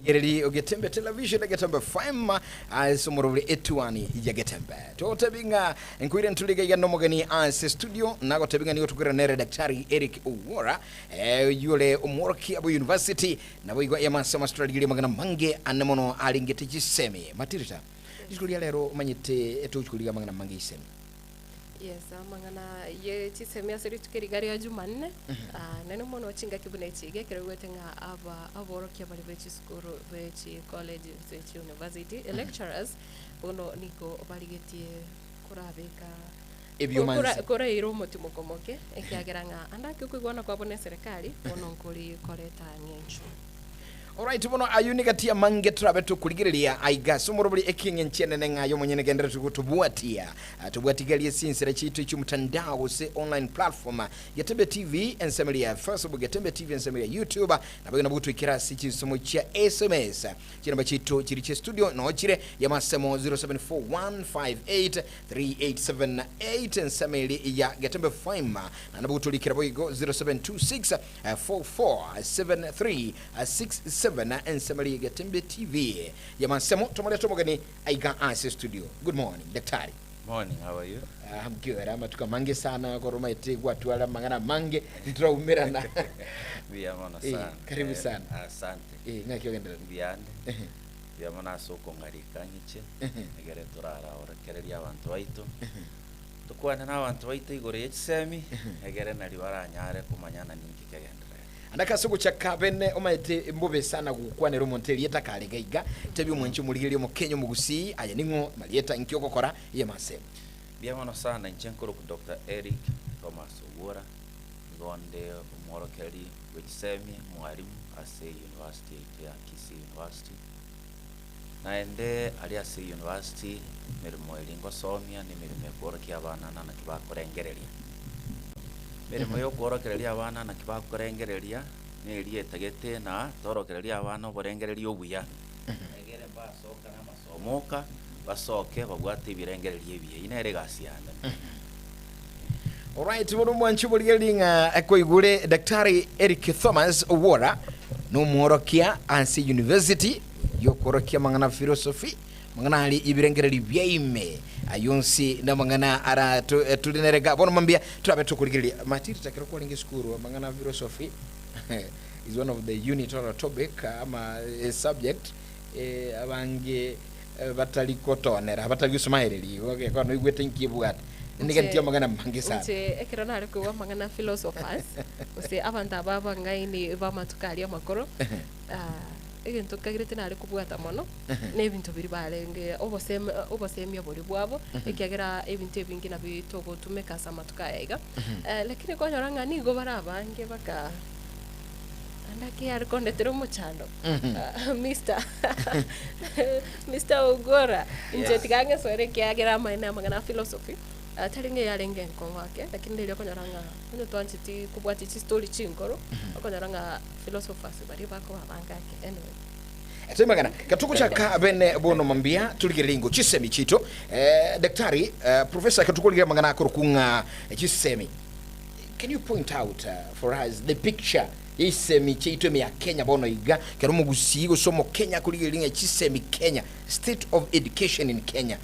Ireli Getembe Television Getembe FM somorobule Etwani ya Getembe. Totebinga nkuire ntuliga ya nomogani as studio nago tebinga niyo tukira nere Daktari Eric Owora yule umoroki abo university na boigwa ya masama strategy magana mange anemono alingete gisemi. Matildah. Jikulia lero manyite eto jikulia magana mange isemi. Yes, mangana ye chisemi asiri tukirigari ya Jumanne. Nene mono chinga kibune chige kirewete nga aborokia bali bechi school bechi college bechi university lecturers uno niko baligetie kurabeka ebyomanzi kora iro mutimo komoke ekiagera nga andake kwigwana kwa bone serikali uno nkuri koleta nyenchu. Alright, bono ayunika tia mange trabeto kuligirelia aiga somorobuli ekinge nchene nenga yo mwenyene gendera tubuatia tubuatigalie sinsera chitu chumtandao se online platform Getembe TV ensemble ya Facebook Getembe TV ensemble ya YouTube na bagina butu ikirasi chisomo cha SMS chinamba chitu chiriche studio no chire ya masemo 0741583878 ensemble ya Getembe FM na nabutu likirabo igo 0726447367 na ensemble Getembe TV ya masemo tomoleto mogani aiga ase studio. Good morning Daktari. Morning, how are you? I'm good. I'm atuka mange sana kwa roma ite watu wala mangana mange ntraumira na biyamana sana. Karibu sana. Asante. Ngakyo gendera biyande. Biyamana soko ngarika nyiche. Egere turara orakereria abantu baitu. Tukwana na abantu baitu igore yesemi egere nali waranyare kumanyana ningi kagenda. Andaka soko chakabene omaite mbobe sana gukwanero monteli yetakale gaiga tebi mwenchi muligiri mu Kenya mugusi aya ningo malieta nkiokokora ye masemo. Biyamana sana nchenkoro ku Dr. Eric Thomas Owora ngonde umorokeri wechisemi mwalimu ase university ya Kisii University naende ali ase university mirimo elingo somia ni mirimo korokia abana na kibakorengereria mirimo yo korokereria abana na kibakorengereria ni lietagete na torokereria abana borengereria obuya egere basoka na masomoka basoke babwate birengereria ebiye inere gasianda. Alright, bono mwanchi bolinga ekoigure Daktari Eric Thomas Owora no mworokia ansi university yo korokia mangana philosophy mangana ali ibirengereri byaime ayonsi na mangana ara tulinerega bono mambia turabe tukuligiria Matildah takero ko lingi skuru mangana philosophy is one of the unit or topic ama subject abange batalikotonera batagisumahereri okay kono igwete nkibwata ndigantia magana mange sana ekirona ariko mangana philosophers ose abanta baba ngaini bamatukalia makoro egento kagirete nari kubwata mono nebintu biri barenge obosemya bori bwabo ekiagera ebintu ebingi na bitogo tumeka samatukaiga lakini konyoranga nigo barabange baka andake arikondetero muchando Mr. Owora njetigange sore kiagera maina magana philosophy taringe yarenge nkonwake lakini ndio konyoranga nyo twanchiti kubwati chi story chinkoro konyoranga philosophers bari bako babangake anyway Etemagana katuko chaka bene bono mambia tuligiringo chisemi chito Daktari Professor katuko ligira magana kurukunga chisemi. Can you point out for us the picture isemi chito ya Kenya bono iga keromo gusigo somo Kenya kuligiringa chisemi Kenya state of education in Kenya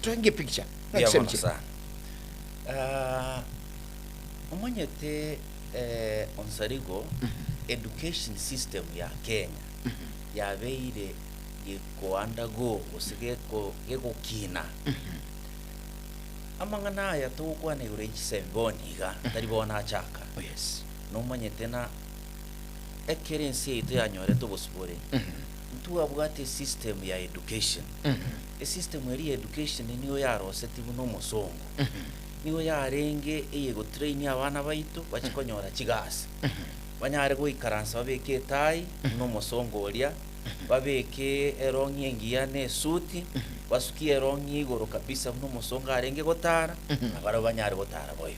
tuange picture chisemi chito umanyete Onsarigo education system ya Kenya ya beire yeko undergo osigeko yeko kina amangana ya to kwa ne ure chisemboniga taribona chaka yes no manyete na experience ito yanyore to bosbore ntu abugate system ya education e system ya education niyo yaro setibu no musongo niyo yarenge eyego train abana baitu bakikonyora kigasi banyare goikaransa babeke tai no musongoria babeke erongi engia ne suti basukie erongi igoro kabisa no musonga arenge gotara abaro banyare gotara boyo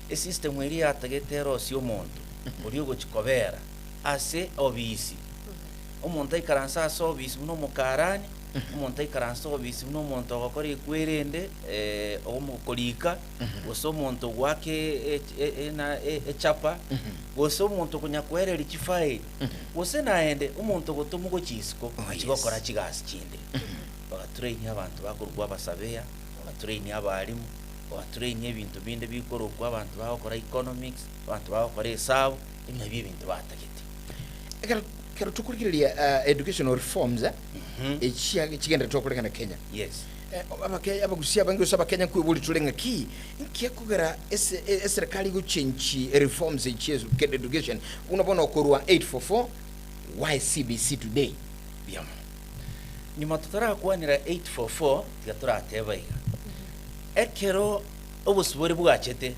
e system eri atagetero si omonto uriyo gochikobera ase obisi omonto ikaransa so obisi no mukarani umuntu aikaransa obisi no umuntu agakora ikwerende omukolika gose omuntu gwake echapa gose omuntu kunyakwerera ikifaili gose naende omuntu gotumugo chisiko akigokora kigasi kindi bagatrain abantu bakorwa basabeya bagatrain abalimu bagatrain ebintu binde bikorwa abantu bakora economics abantu bakora hesabu imwe bibintu batakete kero tukurikiriria educational reforms kigenda tokolekana Kenya. Yes. Abagusia bangi osaba Kenya kwibuli tulenga ki nkiyakugera serikali go change reforms echizo ked education unabona okorwa 844 why CBC today byama nyuma tutara kwanira 844 tigatura tebaiga ekero obusubori bwachete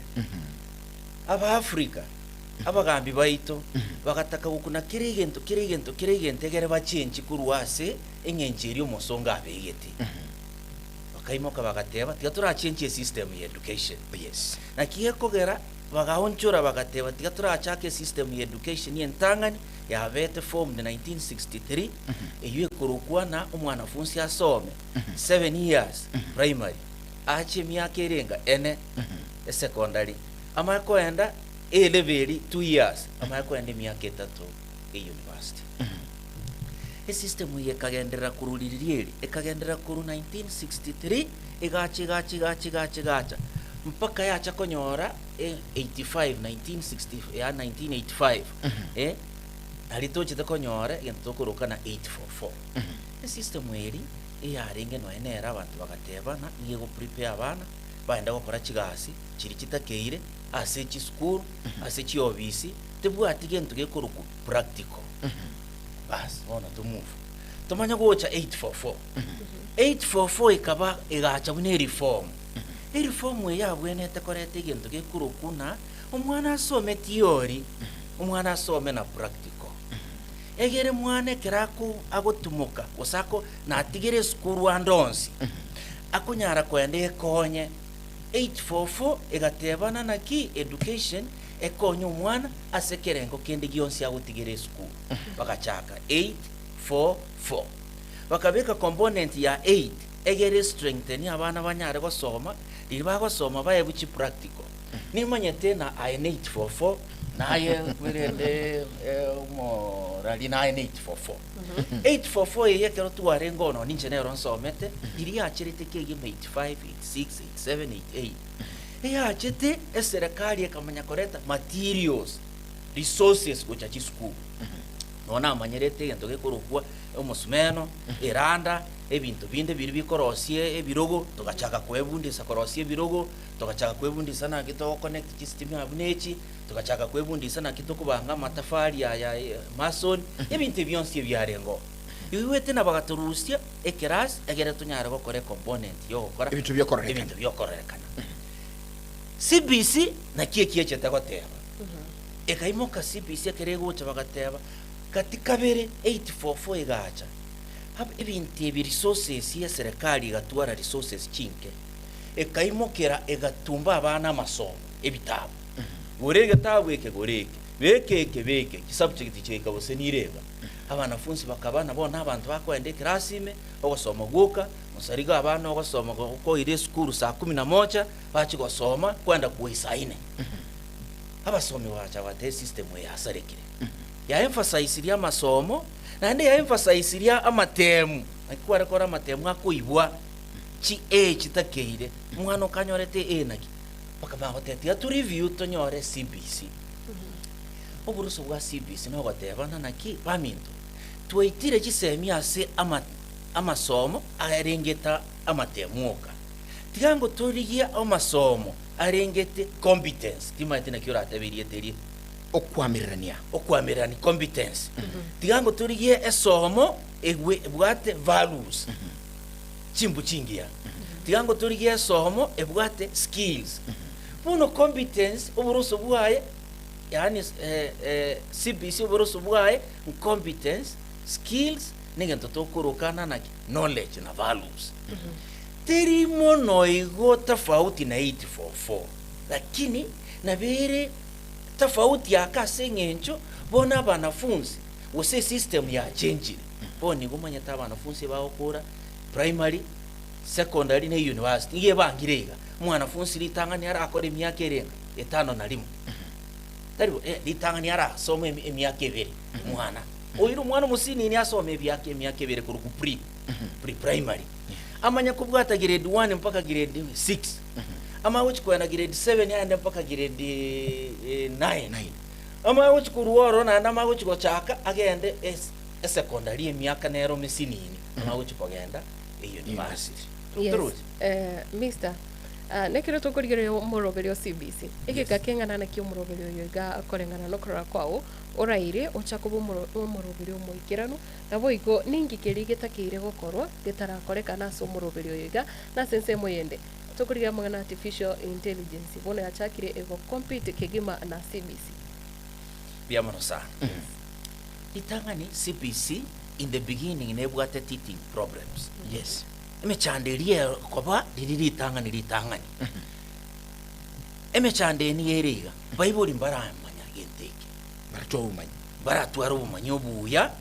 aba Africa abagambi baito bagataka gukuna kirigento egere bachenchi kuruase engencheri omosonga abegete bakaimoka bagateba tigatura change system ya education. Yes. Na kiyekogera bagahonchora bagateba tigatura chake system ya education yentangani ya vete form de 1963 eyo kurukwa na umwanafunzi asome 7 years primary ache myaka erenga ene secondary ama koenda A level 2 years ama koenda myaka 3 university. E system yekagendera kurulirieri ekagendera kuru 1963 igacha mpaka yacha konyora 85 1960 ya 1985 alitochete konyora yentokuruka na 844 e system eri yarenge no enera abantu bagatebana niye go prepare abana baenda gukora kigasi kiri kitakeire ase chi school ase chi obisi tebwati gento gekuruku practical bas ona to move tomanya gocha 844 ikaba igacha bune reform reform yabwene tekorete gento gekuruku na omwana asome theory omwana asome na practical egere mwana keraku agotumuka osako na atigere school andonsi akunyara kwende konye 844 egatebana na ki education ekonyo mwana asekerengo kende gionsi agotigere school bakachaka 844 bakabeka component ya 8 egere strengthen abana banyare gosoma liba gosoma bayebuchi practical nimanyete na 844 naye kwirende morali na 844 844 yekero tuwarengo no ninjenero nsomete iri achirite kege 85 86 87 88 achete eserikali ekamanya koreta materials resources gocha chi school nona amanyerete gento gekorokwa omusumeno eranda ebintu binde biri bikorosie ebirogo tugachaka kwebundisa korosie ebirogo tugachaka kwebundisa na gito connect system abunechi tugachaka kwebundisa na gito kubanga matafari ya mason ebintu byonse byarengo iwete na bagaturusia ekeras egere tunyara gukore component yo gukora ebintu byokorrekana CBC na kiye chetagoteba ekaimoka CBC kerego chabagateba katika bere 844 igacha hab ebintu resources ya serikali gatwara resources chinke ekaimokera egatumba abana masomo ebitabo gorege tabweke beke subject cheka bose nireba abana funsi bakabana bona abantu bakwende klasime ogosoma guka Onsarigo abana ogosoma ko ire school saa 11 bachi gosoma kwenda kuisaine abasomi wacha bate system ya sarekire ya emphasize ya masomo na ndi ya emphasize ya amatemu akikwara kora amatemu akuibwa chi chitakeire mwana kanyorete naki bakaba batete ya tu review tonyore CBC oburuso bwa CBC no gatebana naki baminto tuitire chisemi ase amasomo arengeta amatemuka tigango torigia amasomo arengete competence timaite na kiora tabirie teri okwamirania competence tigango torigie esomo egwe bwate values chimbu chingia tigango torigie esomo ebwate skills puno competence oburuso bwaye yani CBC oburuso bwaye competence skills ningento tokurukana na knowledge na values teri mono igo tofauti na 844 lakini na bere tofauti ya kasengencho bona banafunzi wose system ya change boni gumanya ta banafunzi baokura primary secondary ne university iye bangirega mwana funsi litangani ara akore myaka erenga 5 na 1 taribo litangani ara some emyaka 2 mwana oyiru mwana musini ni asome emyaka 2 kuri ku pre primary amanya kubwata grade 1 mpaka grade 6 ama wuchi kwenda grade 7 yaenda mpaka grade 9 ama wuchi kuruoro na ama wuchi gochaka agende secondary emyaka nero misinini ama wuchi kugenda university. Yes. Mr. Nekiro tukurigire muroberio CBC. Igika kengana na kio muroberio yoga akorengana no kora kwao oraire ochakubo muroberio moikirano nabo iko ningi kirigita kire gokorwa gitarakoreka na so muroberio yoga na sense moyende. Tukuriga mangana artificial intelligence bona yachakire ego compete kegima na CBC. Biamono sana. Itangani CBC in the beginning nebwate teething problems. Yes. Emechandelia koba litangani litangani. Emechandeni eriga Bible mbara manya genteke. Baratwara ubumanyi obuya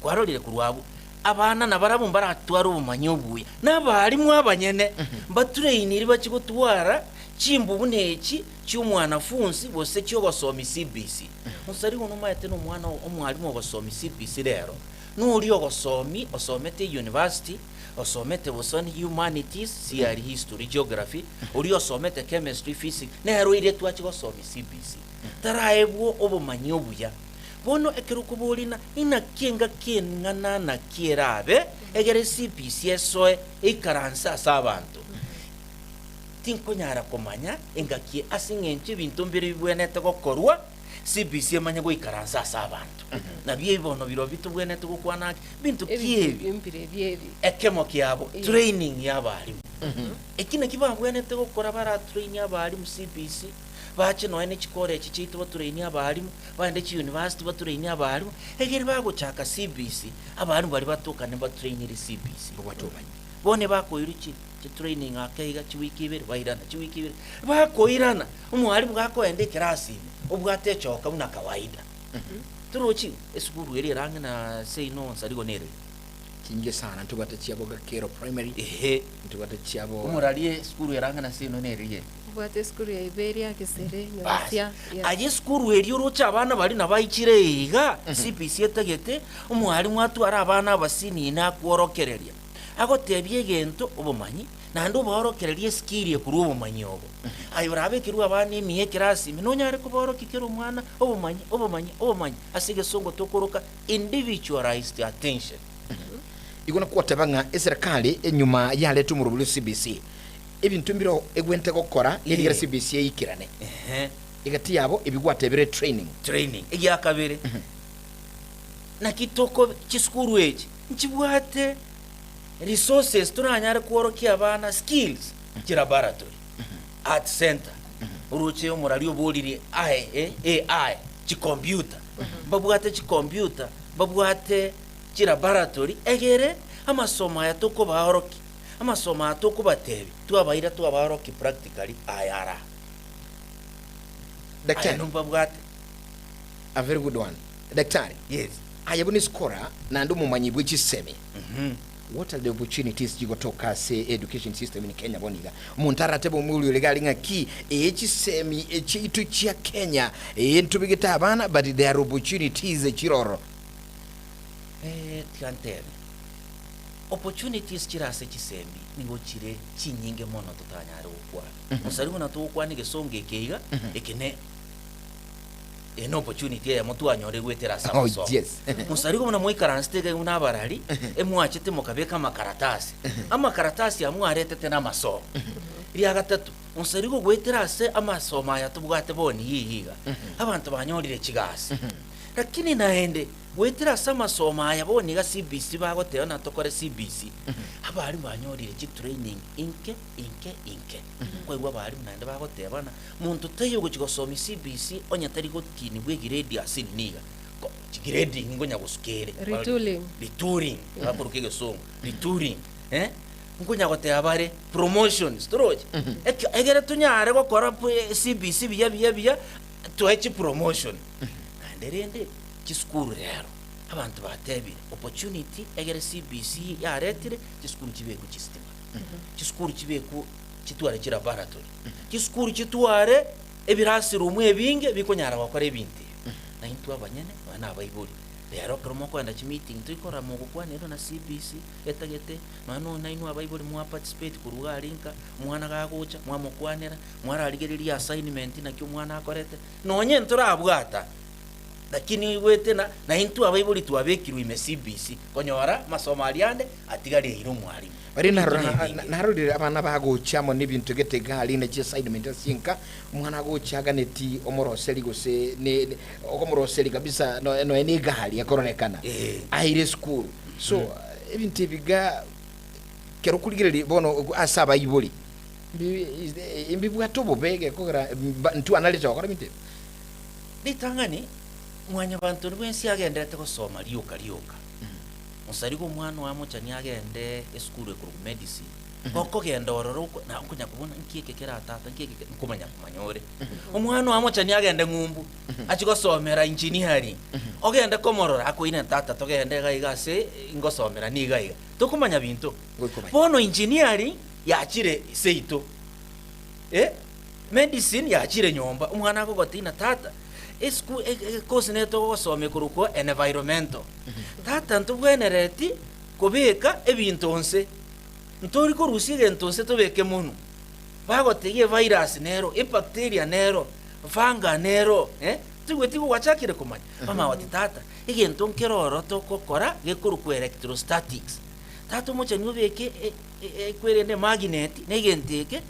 kwarorire kurwabu abana nabarabu baratwara ubumanyi obuya nabarimu abanyene batureiniri bakigotwara chimbu buneki cy'umwana funsi bose cyo basomi CBC. Onsarigo no mayete no mwana omwarimu basomi CBC rero nuri ogosomi osomete university osomete bosoni humanities CR history geography uri osomete chemistry physics nero ire twachigosomi CBC taraebwo obumanyi obuya bono ekerukubulina ina kenga kengana na kierabe egere CBC esoe ikaransa sabantu tinkonyara komanya engaki asingenche bintu mbere bibwenete gokorwa CBC emanya go ikaransa sabantu na bie bono biro bitu bwenete gukwana bintu kiebi ekemo kiabo training yabalimu ekine kibabwenete gukora bara training yabalimu CBC bache no ene chikore chichitu batureni abalimu bande chi university batureni abalimu egere bagochaka CBC abalimu bali batukane batrainire CBC batobanye bone bakoyiruki training akaiga chiwikibere bairana chiwikibere bakoirana umwalimu gakoende class ubwate choka una kawaida turochi esukuru eri range na sei no Onsarigo nere kinge sana ntubate chiabo gakero primary ntubate chiabo umuralie skuru eranga na sei no nere ye bwate skuru ya Iberia Kisere Nyosia aje skuru eri urocha abana bali nabaikire iga CBC etagete umwalimu atwara abana abasini na kworokereria agotebye gento obumanyi nando borokererie skill kuri obumanyi obo ayurabe kiru abana emiye class minonyare kuborokikira umwana obumanyi asige songo tokoroka individualized attention. Igona kwatebanga eserikali enyuma yale tumurubulu CBC ebintu mbiro egwente gokora yeli CBC yikirane igati yabo ebigwatebere training egyakabere na kitoko chiskuru echi nchibwate resources tunanyare kuorokia abana skills laboratory art center uruche omurali oboliri AI chi computer babwate chi computer babwate chi laboratory egere amasomo ya toko baoroki amasomo ya toko batebi tuabaira tuabaoroki practically ayara daktari no babwate a very good one daktari yes ayabuni skora na ndo mumanyi bwichi semi what are the opportunities jigotoka se education system in Kenya boniga muntara tebo muli legali ngaki echisemi echitu chia Kenya ntubigita abana but there are opportunities chiroro tiantene opportunities chirase chisemi ningo chire chinyinge mono tutanyare ukwa Onsarigo na tukwa nige songe keiga ekene eno opportunity ya mtu anyore gwetera sabaso. Oh yes. Onsarigo na moikaranstege una barali emwachete mokabeka makaratasi. Ama karatasi amwarete tena maso. Iri agatatu Onsarigo gwetera se amasoma ya tubwate boni yihiga. Abantu banyorire kigasi. Lakini naende gwetera sama soma ya boni ga CBC bagotera na tokore CBC. Abari banyorire ki training inke. Kwa iwa bari naende bagotera bana muntu tayo gukigosoma CBC onya tari gotini bwe grade asini niga. Grade ngonya gusukere. Retooling. Baburuke gesongo. Retooling. Ngonya gotera bare promotions troje. Egere tunyare gokora CBC biya tuachi promotion. Nderende chiskuru rero abantu batebire opportunity egere CBC yaretire chiskuru chibeku chistima chiskuru chibeku chitware kira laboratory chiskuru chitware ebirasi rumwe ebinge bikonyara bakora ebintu na intu abanyene bana abayibuli rero kromo kwenda chi meeting tukora mu gukwanira na CBC etagete mano nainu abayibuli mu participate kuruga linka mwana gagucha mwamukwanira mwararigereria assignment na kyo mwana akorete nonye nturabwata lakini wete na intu abayibuli twabekirwe ime CBC konyora masomo aliande atigari hiro mwalimu bari narurire abana baguchamo n'ibintu getegali na assignment sinka umwana aguchaga neti omoroseri gose ne okomoroseri kabisa no eni gali yakoronekana aire school so ibintu biga kero kuligirira bono asaba ibuli imbibwato bobege kokera ntu analisa okora binte bitangani mwanya bantu rwensi agendete gusoma liuka Onsarigo mwana wa muchani agende esukuru ekuru medicine koko genda ororo na kunya kubona nkike kera tata nkike kumanya kumanyore omwana wa muchani agende ngumbu achigosomera engineering ogende komorora akoine tata togende gaiga se ingosomera ni gaiga tukumanya bintu bono engineering yachire seito medicine yachire nyomba omwana akogotina tata esku course neto gosome kuruko environmental tata ntubwenereti kubika ebintu onse ntori ko rusige ntonse tobeke muno bagotege virus nero bacteria nero fanga nero tugweti gwachakire kumanya mama wati tata igento nkeroro tokokora gekuruko electrostatics tata mocha nyubeke kwerende magnet negenteke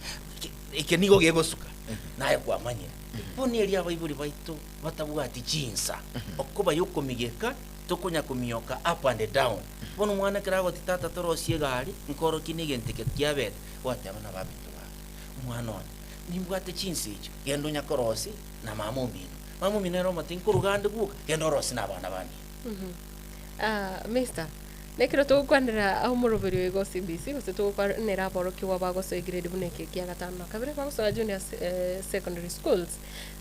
ikenigo gegosuka naye kwamanyira boni elia bayibuli baito batabwati chinsa okuba yokomigeka tokonya kumioka up and down bono mwana kirago titata torosie gari nkoro kinigenteke kiabet wate abana babitu ba mwana one nimbwate chinsi icho gendo nyakorosi na mamu minero matinkurugande guka gendo rosi na abana bani mister nekiro tukwanira aho murubiri wego CBC gose tukwanira boro kiwa bago so grade buneke kia gatano kabire bago so junior secondary schools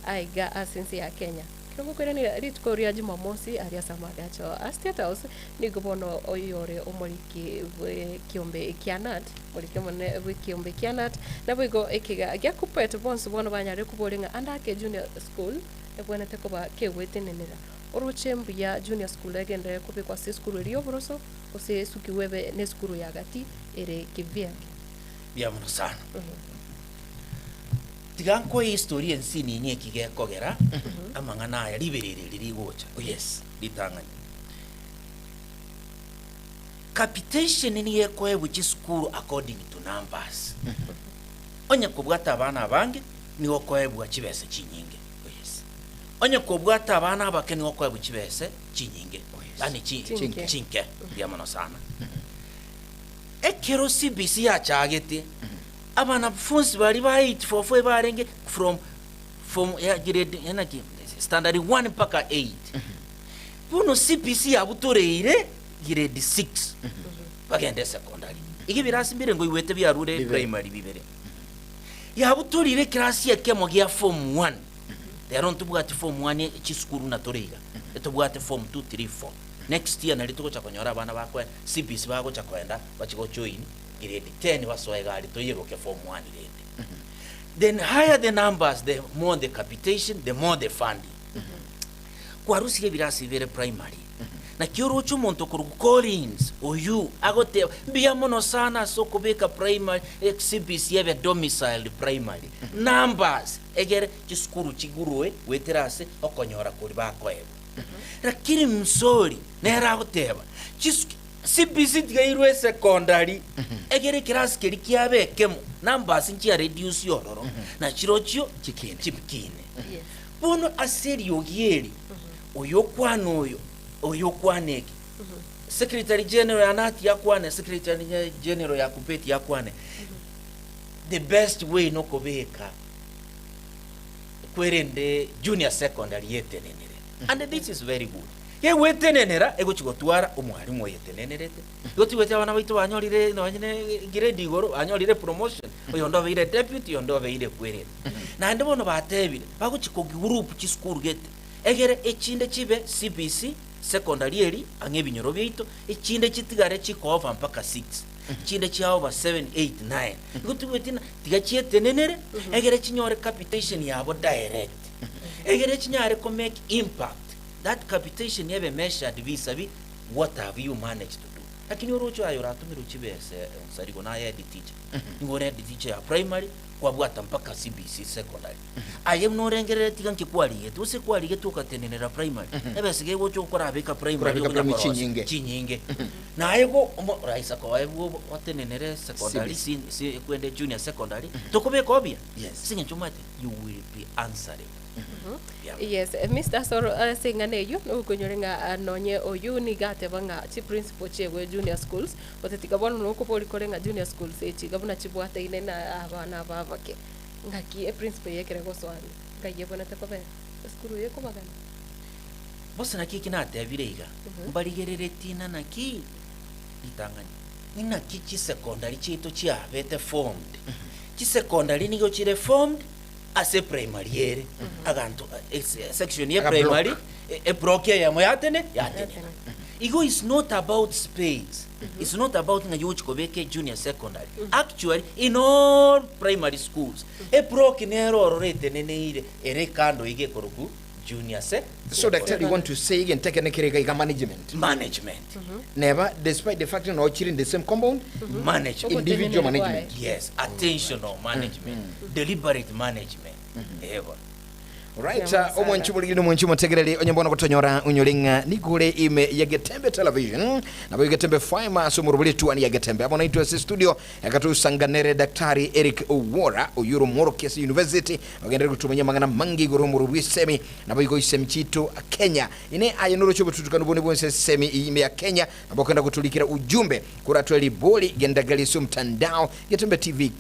aiga asensi ya Kenya kiro kwera ni ritkoria Jumamosi aria samagacho State House ni gobono oyore omoriki we kiombe kianat morike mone we kiombe kianat na bwigo ekiga gya kupet bonso bono banyare kubolinga andake junior school ebwana tekoba kewetenenera Orochembu ya junior school agenda kubi kwa school rio boroso ose sukiwebe ne school ya gati ere kivyake bya muno sana tiganko historia nsini nye kige kogera amangana ya liberere liri gocha yes litanganya capitation ni yeko ebuchi school according to numbers onya kubwata abana bange ni okoebwa chibese chinyinge onye kubwata abana abakeni okwa buchibese chinyinge yani chinke bya mono sana ekero CBC ya chagete abana funsi bali ba 844 barenge from ya grade yanaki standard 1 mpaka 8 buno CBC ya butoreire grade 6 bagende secondary igibirasi mbire ngo iwete bya rure primary bibere ya butorire class ya kemo ya form 1 They tubwate form 1 chiskuru na toriga etubwate form 2 3 4 next year nalituko chakonyora abana bakwe CBC bako chakwenda bachigo join grade 10 basoega ali toyiroke form 1 grade then higher the numbers the more the capitation the more the funding kwa rusi birasi vere primary na kioro chumonto ku Collins oyu agote biya mono sana so kubeka primary CBC yebe domicile primary numbers egere chiskuru chiguruwe weterase okonyora kuri bakoebo lakini msori nera guteba CBC tigairwe secondary egere class keri kiabe kemo numbers nchia reduce yororo na chirochio chipkine bono aseri yogieri oyo kwano oyo kwaneki secretary general anati yakwane secretary general yakupeti yakwane the best way no kobeka kwerende junior secondary yetenenere and this is very good ye wetenenera ego chigotwara omwalimu yetenenerete goti wete abana baitu banyorire nonyine grade igoro anyorire promotion oyo ndo beire deputy oyo ndo beire kwerende na ndebono batebire baguchiko group chi school gete egere echinde chibe CBC secondary eri ange binyoro byeito ekinde kitigare chikova mpaka 6 chinde chao ba 7 8 9 ngutubwetina tigachietenenere egere chinyore capitation yabo direct egere chinyare ko make impact. That capitation yebe measured vis-a-vis what have you managed to do. Lakini orocho ayo ratumiro chibese Onsarigo na head teacher ngore head teacher ya primary kwa bwata mpaka CBC secondary aye mnorengere tiganki kwali yetu use kwali yetu katenenera primary ebe sige gocho ukora abeka primary chinyinge na ayego raisa kwa ayego watenenere secondary si kwende junior secondary tokobeka obia singe chumate you will be answering. Yes, Mr. Soro singane yu no kunyorenga nonye oyu ni gate banga chi principal chewe junior schools otetika bono no ko poli korenga junior schools echi gabuna chibwata ine na abana babake ngaki principal yekere go swali ngaye bona takobe skuru yeko bagana bosa na kiki na tebirega mbaligerere tina na ki itangani nina kichi secondary chito chia bete formed chi secondary nigo chire formed ase primary yere aganto section ye primary e block ya moyatene yatene igo is not about space it's not about nga yuchi kobeke junior secondary actually in all primary schools e block nero rorete neneire ere kando ige koroku junior so that you want to say again take management never despite the fact no children in the same compound individual management yes attentional management deliberate management ever right omwanchi bulino mwanchi mutegerere onyembona kutonyora unyolinga nigule ime ya Getembe Television na byo Getembe Fiber so murubuli Etwani ya Getembe abona itu studio yakatusanganere Daktari Eric Owora oyuro moro Kisii University ogendere kutumanya mangana mangi guru murubuli semi na byo isemi chito Kenya ine ayenuro cyo bututukana bone bonse semi ime ya Kenya abokenda kutulikira ujumbe kuratweli boli gendagali su mtandao Getembe TV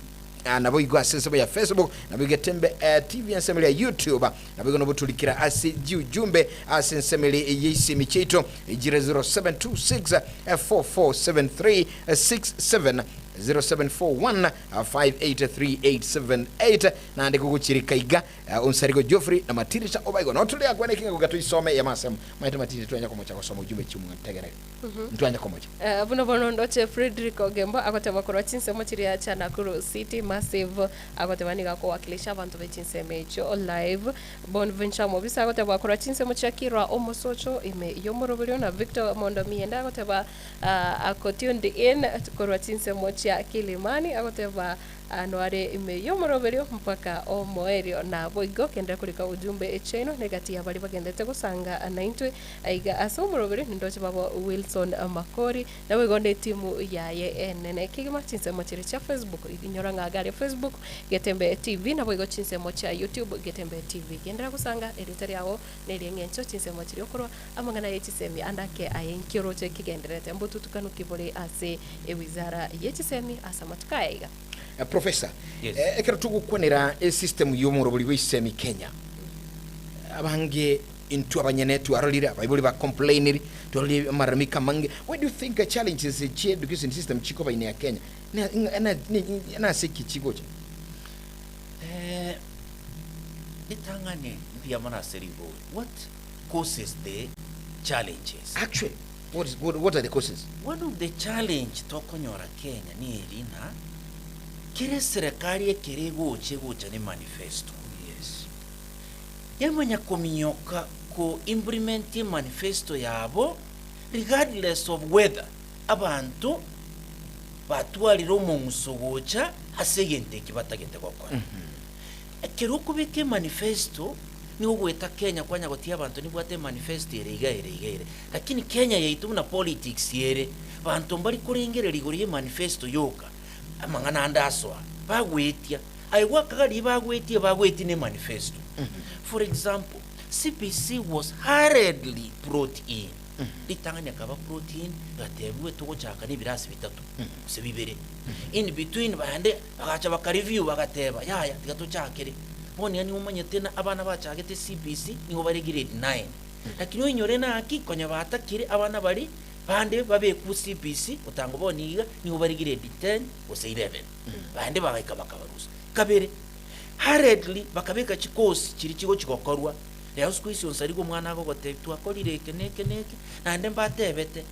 na Obaigwa sensebo ya Facebook na Getembe TV ensemble ya YouTube na no butulikira asi jumbe asensemeli yisi micheto ijire 0726 447367 0741583878 na ndiko kuchirika iga Onsarigo Geofrey na Matildah Obaigwa no tuli akwane kinga kugatu isome ya masem maita Matildah twanya komocha kusoma ujumbe chimu ntegere ntwanya komocha buno ndoche Frederick Ogembo akotema korwa chinsemo chiri acha Nakuru City massive akotema niga ko wakilisha abantu bechinsemo echo live Bonventure Mobisa akotema korwa chinsemo chakirwa omosocho ime yomorobelio na Victor Mondo Mienda akotema akotuned in korwa chinsemo ya Kilimani akoteba anware ime yomoroberio mpaka omoerio na boigo kenda kulika ujumbe echeno negati ya bali bagendete gusanga 90 aiga asomoroberio ndoche babo Wilson Makori na boigo ne timu ya yenene kigima chinsemo chiri cha Facebook inyora ngagari Facebook Getembe TV na boigo chinsemo cha YouTube Getembe TV kenda gusanga editor yawo neri ngencho chinsemo chiri okorwa amangana yechisemi andake ayenkiro che kigenderete mbutu tukanu kibole ase wizara yechisemi asamatkaega. Professor, ekero tugukwenera system y'omurobuli w'isemi Kenya abange into abanyenetu arolira bayibuli ba complaineri toli maramika mange. What do you think a challenge is a education system chiko ba ine ya Kenya na siki chikocha itangane pia mana seribo what causes the challenges actually what are the causes? One of the challenge tokonyora Kenya ni irina kire serikali ekirego chegocha ni manifesto. Yes. Yamanya kominyoka ko implement manifesto yabo regardless of whether abantu batwaliro mu musogocha asegente kibatagente gokora. Ekero kubike manifesto ni ogweta Kenya kwanya gotia abantu ni bwate manifesto ere lakini Kenya yaitu na politics yere bantu mbali kurengere ligoriye manifesto yoka amangana andaswa bagwetia aiwakagari bagweti ne manifesto. For example, CPC was hurriedly brought in. Litanganya kaba brought in gatebuwe togochaka ni birasi bitatu sebibere in between bande bagacha bakareview bagateba yaya tigatochakere boni yani umanye tena abana bachagete CPC niho bari grade 9 lakini onyore na aki konya batakire abana bari bande babe ku CPC utango boniga niho bari grade 10 ose 11 bande bagaika bakabarusa kabere hurriedly bakabeka chikosi chiri kigo kigokorwa leo siku isi Onsarigo mwana ako gotebi twakorire neke nande mbatebete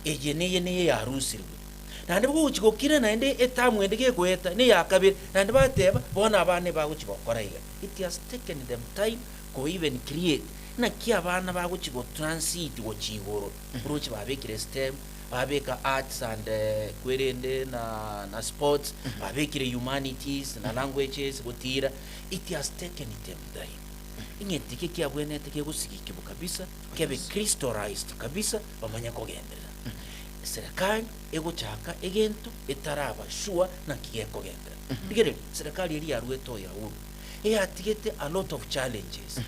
eye neye yarusirwe nande bugukigokire nande etamwende gekweta ne yakabiri nande bateba bona abane bagukigokora iga. It has taken them time ko even create na kia abana bagukigo transit go chigoro brochi babekire STEM babeka arts and kwerende na sports babekire humanities na languages gutira. It has taken them time ingetike kia bwenete ke gusikikibu kabisa kebe crystallized kabisa bamanya kogendera serikali ego chaka egento etaraba shua na kiyeko gendera digere serikali eri yarueto ya uru atigete a lot of challenges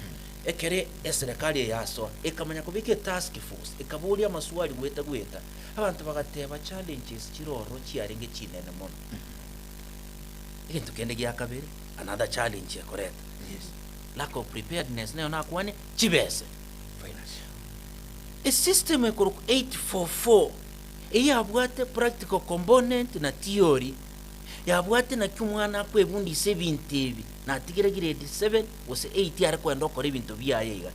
ekere serikali yaso ekamanya kubike task force ekabulia maswali gweta abantu bagateba challenges kiroro kiarenge kinene mono egento kende gya kabiri another challenge correct. Yes. Lack of preparedness nayo nakwane chibese finance a system ekoro 844 yabwate practical component na theory yabwate na kumwana kwebundi 70 na tigire grade 7 wose 8 ari kwenda okora ibintu byayiga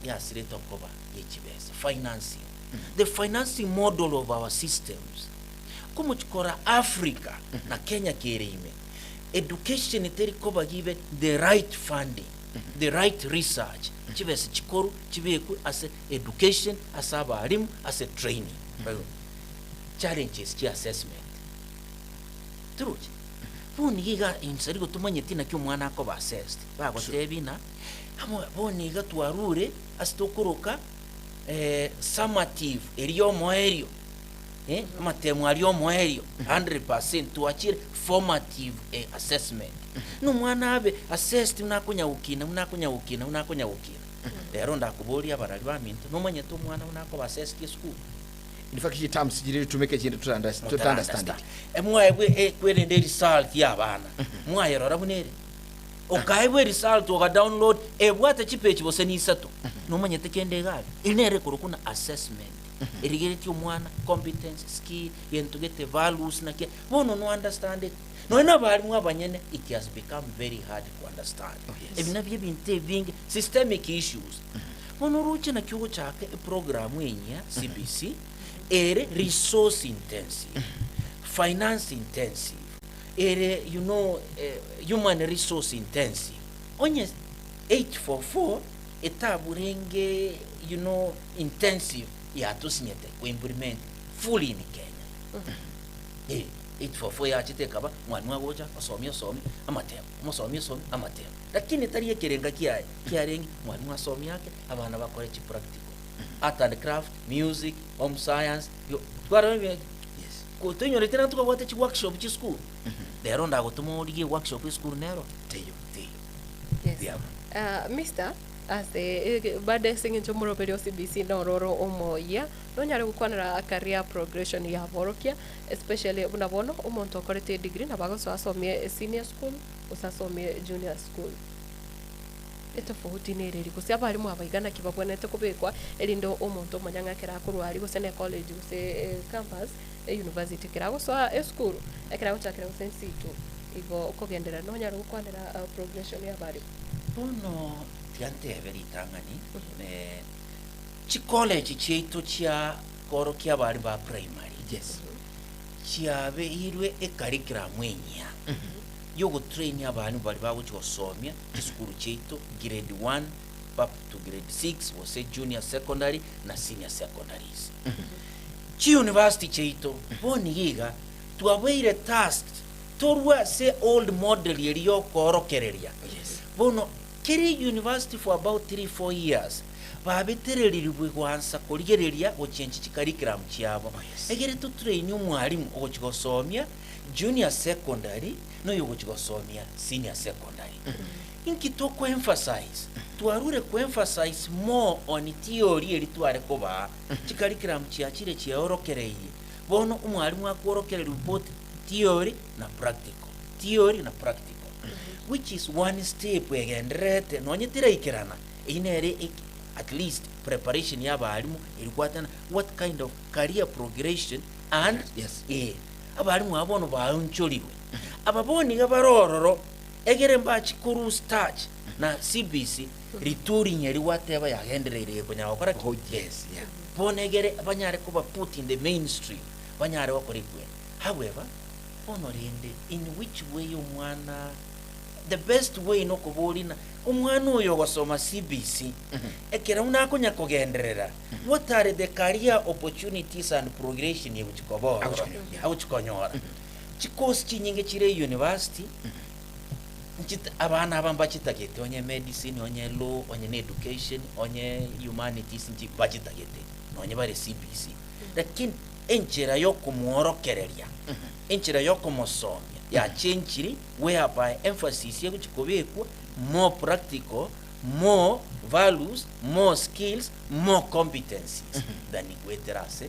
yasire tokoba yechibese financing the financing model of our systems kumuchikora Africa na Kenya kirime education teri koba give the right funding the right research chibese chikoru chibeku as education as abarimu as a training challenges chi assessment truth boniga Onsarigo tumanyeti na kyumwana ako ba assessed bagotebina amo boniga twarure asitokuruka summative eriyo moerio amatemu ariyo moerio 100% tuachire formative assessment no mwana abe assessed unakunya ukina lero ndakubolia barali baminto no manye to mwana unako ba assessed school. In fact terms jiri tumeke kintu to understand it emwaebwe kwelende result yabana mwayerora bunere okaibwe result oga download ebwate chipechi bose ni isato no manye tekende gabe inere kurukuna assessment irigeti umwana competence skill yentugete values na ke bono no understand it no na bali mwa banyene. It has become very hard to understand. Ebina bye binte bingi systemic issues bono ruche na kyugo chake program yenya CBC ere resource intensive finance intensive ere human resource intensive onye 844 etaburenge intensive ya tusinyete ku implement fully in Kenya. 844 ya chitekaba mwana wagoja asomye amatema lakini tariye kirenga kiarengi mwana asomye yake abana bakore chi practical art and craft music home science twara yes ko tenyo letera tukabwate chi workshop chi school lero ndagotuma odiye workshop school nero teyo. Yes. Mr. as baada singe chomoro perio CBC no roro omoya no nyare gukwanira career progression ya borokia especially unabono umuntu okorete degree na bago so asomie senior school usasomie junior school eto fohuti nereri kusia bari mu abaigana kibabonete kubekwa elindo umuntu manyanga kera kurwari gusene college guse campus university kera so school ekera guchakira gusensitu igo kogendera no nyare gukwanira progression ya bari bono tiante veritangani chi college cheito chia koro kia bari ba primary. Yes. Chia be irwe e curriculum mwenya yogo train abantu bari bagusomya iskuru cheito grade 1 up to grade 6 wose junior secondary na senior secondaries. Chi university cheito boni yiga tuabeire task torwa se old model yeriyo koro kereria. Yes. Bono kiri university for about 3-4 years babitereribwe kwansa kurigereria ochenchi curriculum cyabo. Egere to train umwarimu okigosomya junior secondary no yogigosomya senior secondary. Inkitoko emphasize tuarure ku emphasize more on theory eri tware koba curriculum cyakire cyorokereye bono umwarimu akorokerera both theory na practical which is one step egenderete nonyetira ikirana inere at least preparation ya balimu ilikwatana what kind of career progression and yes abalimu abono bauncholiwe ababoni gabarororo egere mbachi kuru start na CBC rituri nyeri wateba yagenderere kunyakora Oh yes, yeah. bonegere abanyare kuba put in the mainstream banyare bakorikwe. However, honorinde in which way umwana, the best way no kubolina umwana uyo wasoma CBC ekera unakonya kugenderera. What are the career opportunities and progression y'uchikobora awuchikonyora chikosi chinyinge chire university abana abamba chitagete onye medicine onye law onye education onye humanities nchi bachitagete onye bare CBC lakini enchera yo kumworokereria enchera yo kumusomya ya chenchiri whereby emphasis yo kuchikobekwa more practical, more values, more skills, more competencies than igweterase.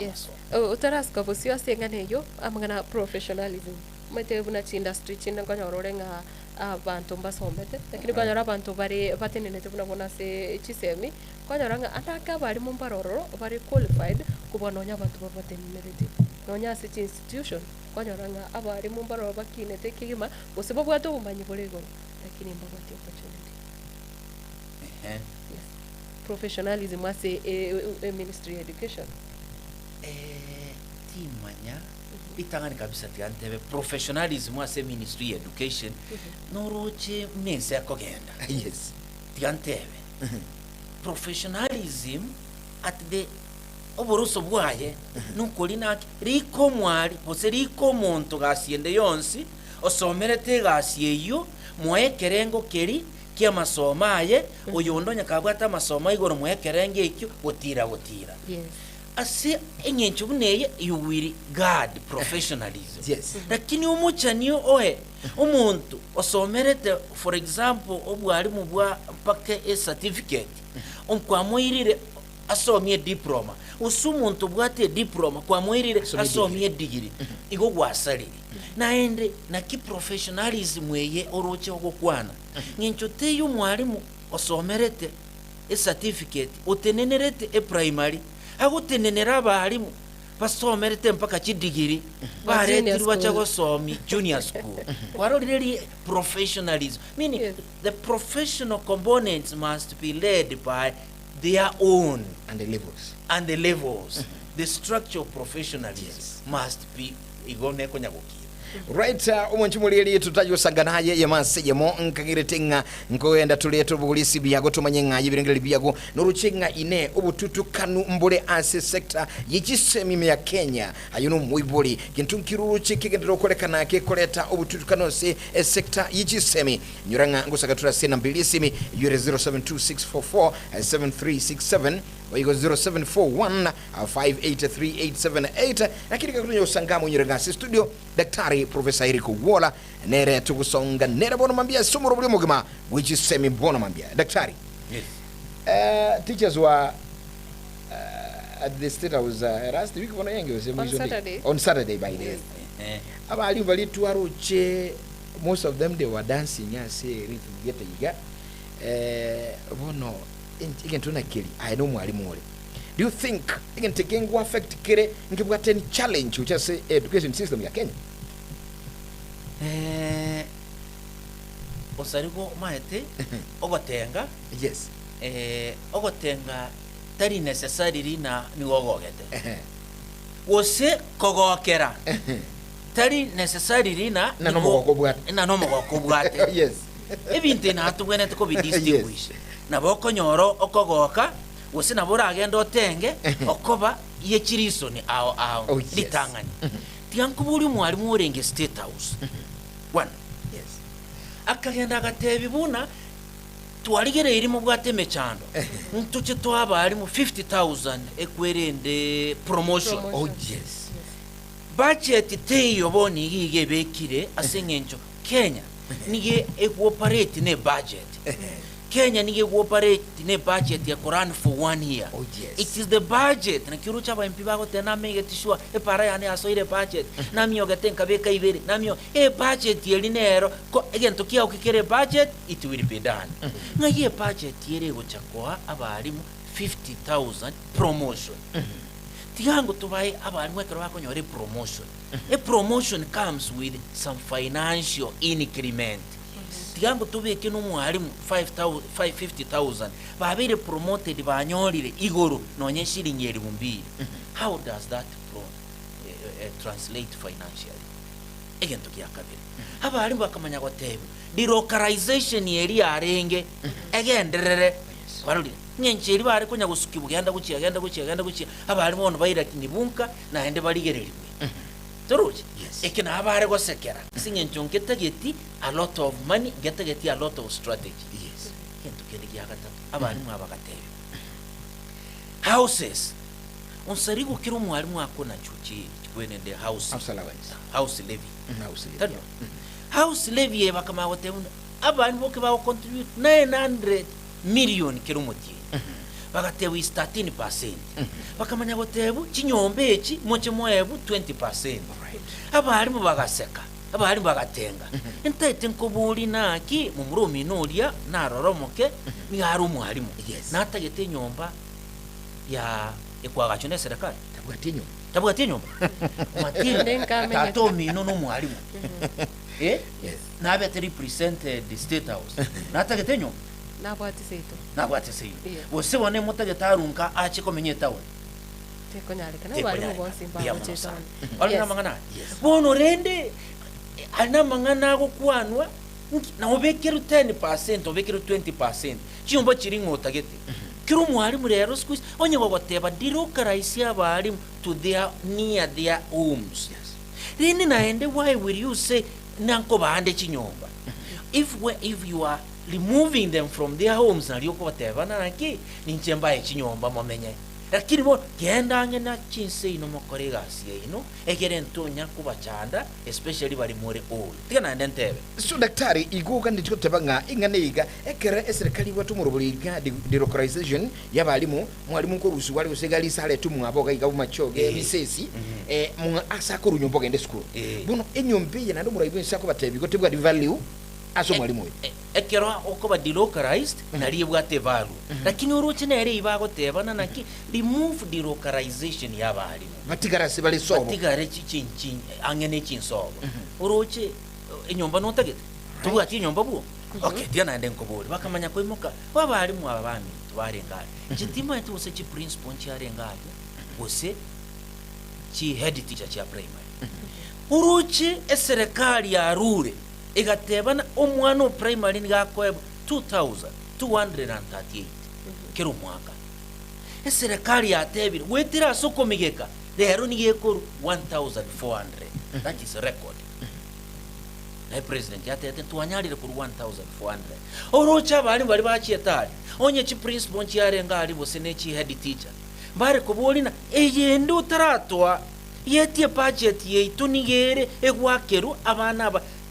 Yes. Utaraska busio sengane yo amangana professionalism. Mate buna chi industry chinda kwa nyorenga abantu mbasomete lakini kwa nyora abantu bari batenene buna bona se chisemi kwa nyoranga ataka bari mumbaroro bari qualified kubononya abantu batenene nonya se institution kwa nyoranga abari mumbaroro bakinete kigima bosibo bwato bumanyi bolego lakini mbagati opportunity. Yes. Professionalism as a ministry education. Timanya itangani kabisa tiantebe professionalism as a ministry education noroche mense akogenda. Yes. Tiantebe professionalism at the oburuso bwaye nukolina riko mwali bose riko muntu gasiende yonsi osomerete gasieyo mwekerengo keri kia masomaye oyondo nyakabwata masoma igoro mwekerenge ikyo botira. Yes. Ase enyencho buneye you will guard professionalism. Yes. Lakini umuchanio ohe umuntu osomerete for example obwari mu bwa pake a certificate kwa mwirire asomye diploma usumuntu bwate diploma kwa mwirire asomye degree igo gwasari naende na ki professionalism weye oroche ogokwana nyencho teyo mwalimu osomerete a certificate utenenerete a primary agutenenera abarimu basomerete mpaka chidigiri baretiri bacha gosomi junior school kwaro really professionalism meaning yes. The professional components must be led by their own And the levels. The structure of professionalism must be igone konyagoki. Right, umonchimulili tutajo saganaye yamasejemo nkagiretenga ngoenda tuleto bugulisi byago tumanyenga yibirengeli byago noruchenga ine obututukanu mbole ase sector yichisemi ya Kenya ayuno muibuli kintunkiru chikigendero kolekana ke koleta obututukanu se sector yichisemi nyuranga ngusagatura sena mbilisimi yure 0726447367 oyigo 0741583878 lakini kakunya usangamo nyuranga studio Daktari Professor Eriko Wola nere tugusonga nere bono mambia sumuro buli mugima which is semi bono mambia daktari. Yes. Teachers were at the state house last week bono yenge on Saturday by the way. Abali bali tuaruche most of them they were dancing as get yiga bono ingentuna kili I know mwalimu wale. Do you think again taking go affect kere ngibwate any challenge which is education system ya Kenya? Onsarigo maete ogotenga. Yes. Ogotenga tari necessary na niwogogete. Wose kogokera. Tari necessary na nomogokobwate. Yes. Ebinte na atubwene to be distinguish. Na boko nyoro okogoka wose na bora agenda otenge okoba ye chiriso ni ao litangani. Tiankubuli mwalimu orenge state house. One. Yes. Akagenda agatebibuna twaligere iri mu bwateme chando. Ntuche twabali mu 50,000 ekwerende promotion. Oh yes. Budget teyo boni gige bekire asengencho Kenya nige equoperate ne budget. Kenya nige cooperate ne budget ya Quran for 1 year. Oh yes. It is the budget na kirucha ba mpiba ko tena mege tishwa e para ya ne asoire budget na miyo gatenka beka ibere na miyo budget yelinero ko again tokia ukikere budget it will be done. Na ye budget yere go chakwa abalimu 50,000 promotion. Tiango tubai abalimu ekero bakonyore promotion. A promotion comes with some financial increment. tigango tubeke no mwalimu 50,000 babire promoted banyorire igoro nonye shilingi 2,000. How does that translate financially? Egento kya kabiri abalimu bakamanya gotebe delocalization yeri arenge egenderere baruri nyencheri bari kunya gusukibu genda guciya abalimu ono bayira kinibunka na ende barigererimwe toruji ekina abare gosekera sinyenchonke tageti a lot of money getageti a lot of strategy. Gento kende kya gatatu abalimu abagatebe houses Onsarigo kiro mwalimu akona chuchi kwene the house levy house levy bakama wote abantu boke bawo contribute 900 million kiro muti bagatewe 13%. Bakamanya gotebu kinyombe eki moche moebu 20%. Abalimu bagaseka abalimu bagatenga entaite nkobuli naki mu murumi nolia naroromoke ni haru mwalimu natagete nyomba ya ekwaga chone serikali tabwati nyomba Matildah tatomi no mwalimu nabe represented the state house natagete nyomba nabwati seito wose wane mutagetarunka ache komenye tawo tekonyalekana balimu bonse mbaho chetana alina mangana bono rende alina mangana go kwanwa na obekeru 10% obekeru 20% chiyomba chiringo tagete kiro mwalimu rero squeeze onye bagoteba delocalize abalimu to near their homes. Rini naende why will you say nanko bahande chinyomba if you are removing them from their homes na lioko bateba nanki ninchemba chinyomba momenye lakini bo genda ngena chinse ino mokorega sie ino egere ntonya kubachanda especially bali more old tigana ndentebe so daktari iguga ndiko tebanga inganeiga ekere eserikali watu murubuliga delocalization yabalimu mwalimu ko rusu wali usegali sale tumu aboga igabu machoge misesi mu asako runyombo gende school buno enyombe yana ndo murayibu nsako batebi ko tebwa value aso mwalimu ekero okoba delocalized na liebwate value lakini uruche nere ibago tebana naki remove delocalization yabalimu batigara sibali sobo batigare chinchin angene chinsobo uruche enyomba notagete tubwati enyomba bu okay diana ende nkobori bakamanya koimoka babalimu abami tubarengaye chitima etu ose chi principal chiarengaye ose chi head teacher cha primary uruche eserikali ya rure egatebana omwana primary ngakoeba 2,238 kero mwaka eserikali yatebire wetira soko migeka lero nigekoru 1,400 that is a record president yatete tuanyalire kuri 1,400 orocha bali bachietali onye chi principal chiarenga ali bose ne chi head teacher bare kobolina eyende utaratwa yetie budget yeitu nigere egwakeru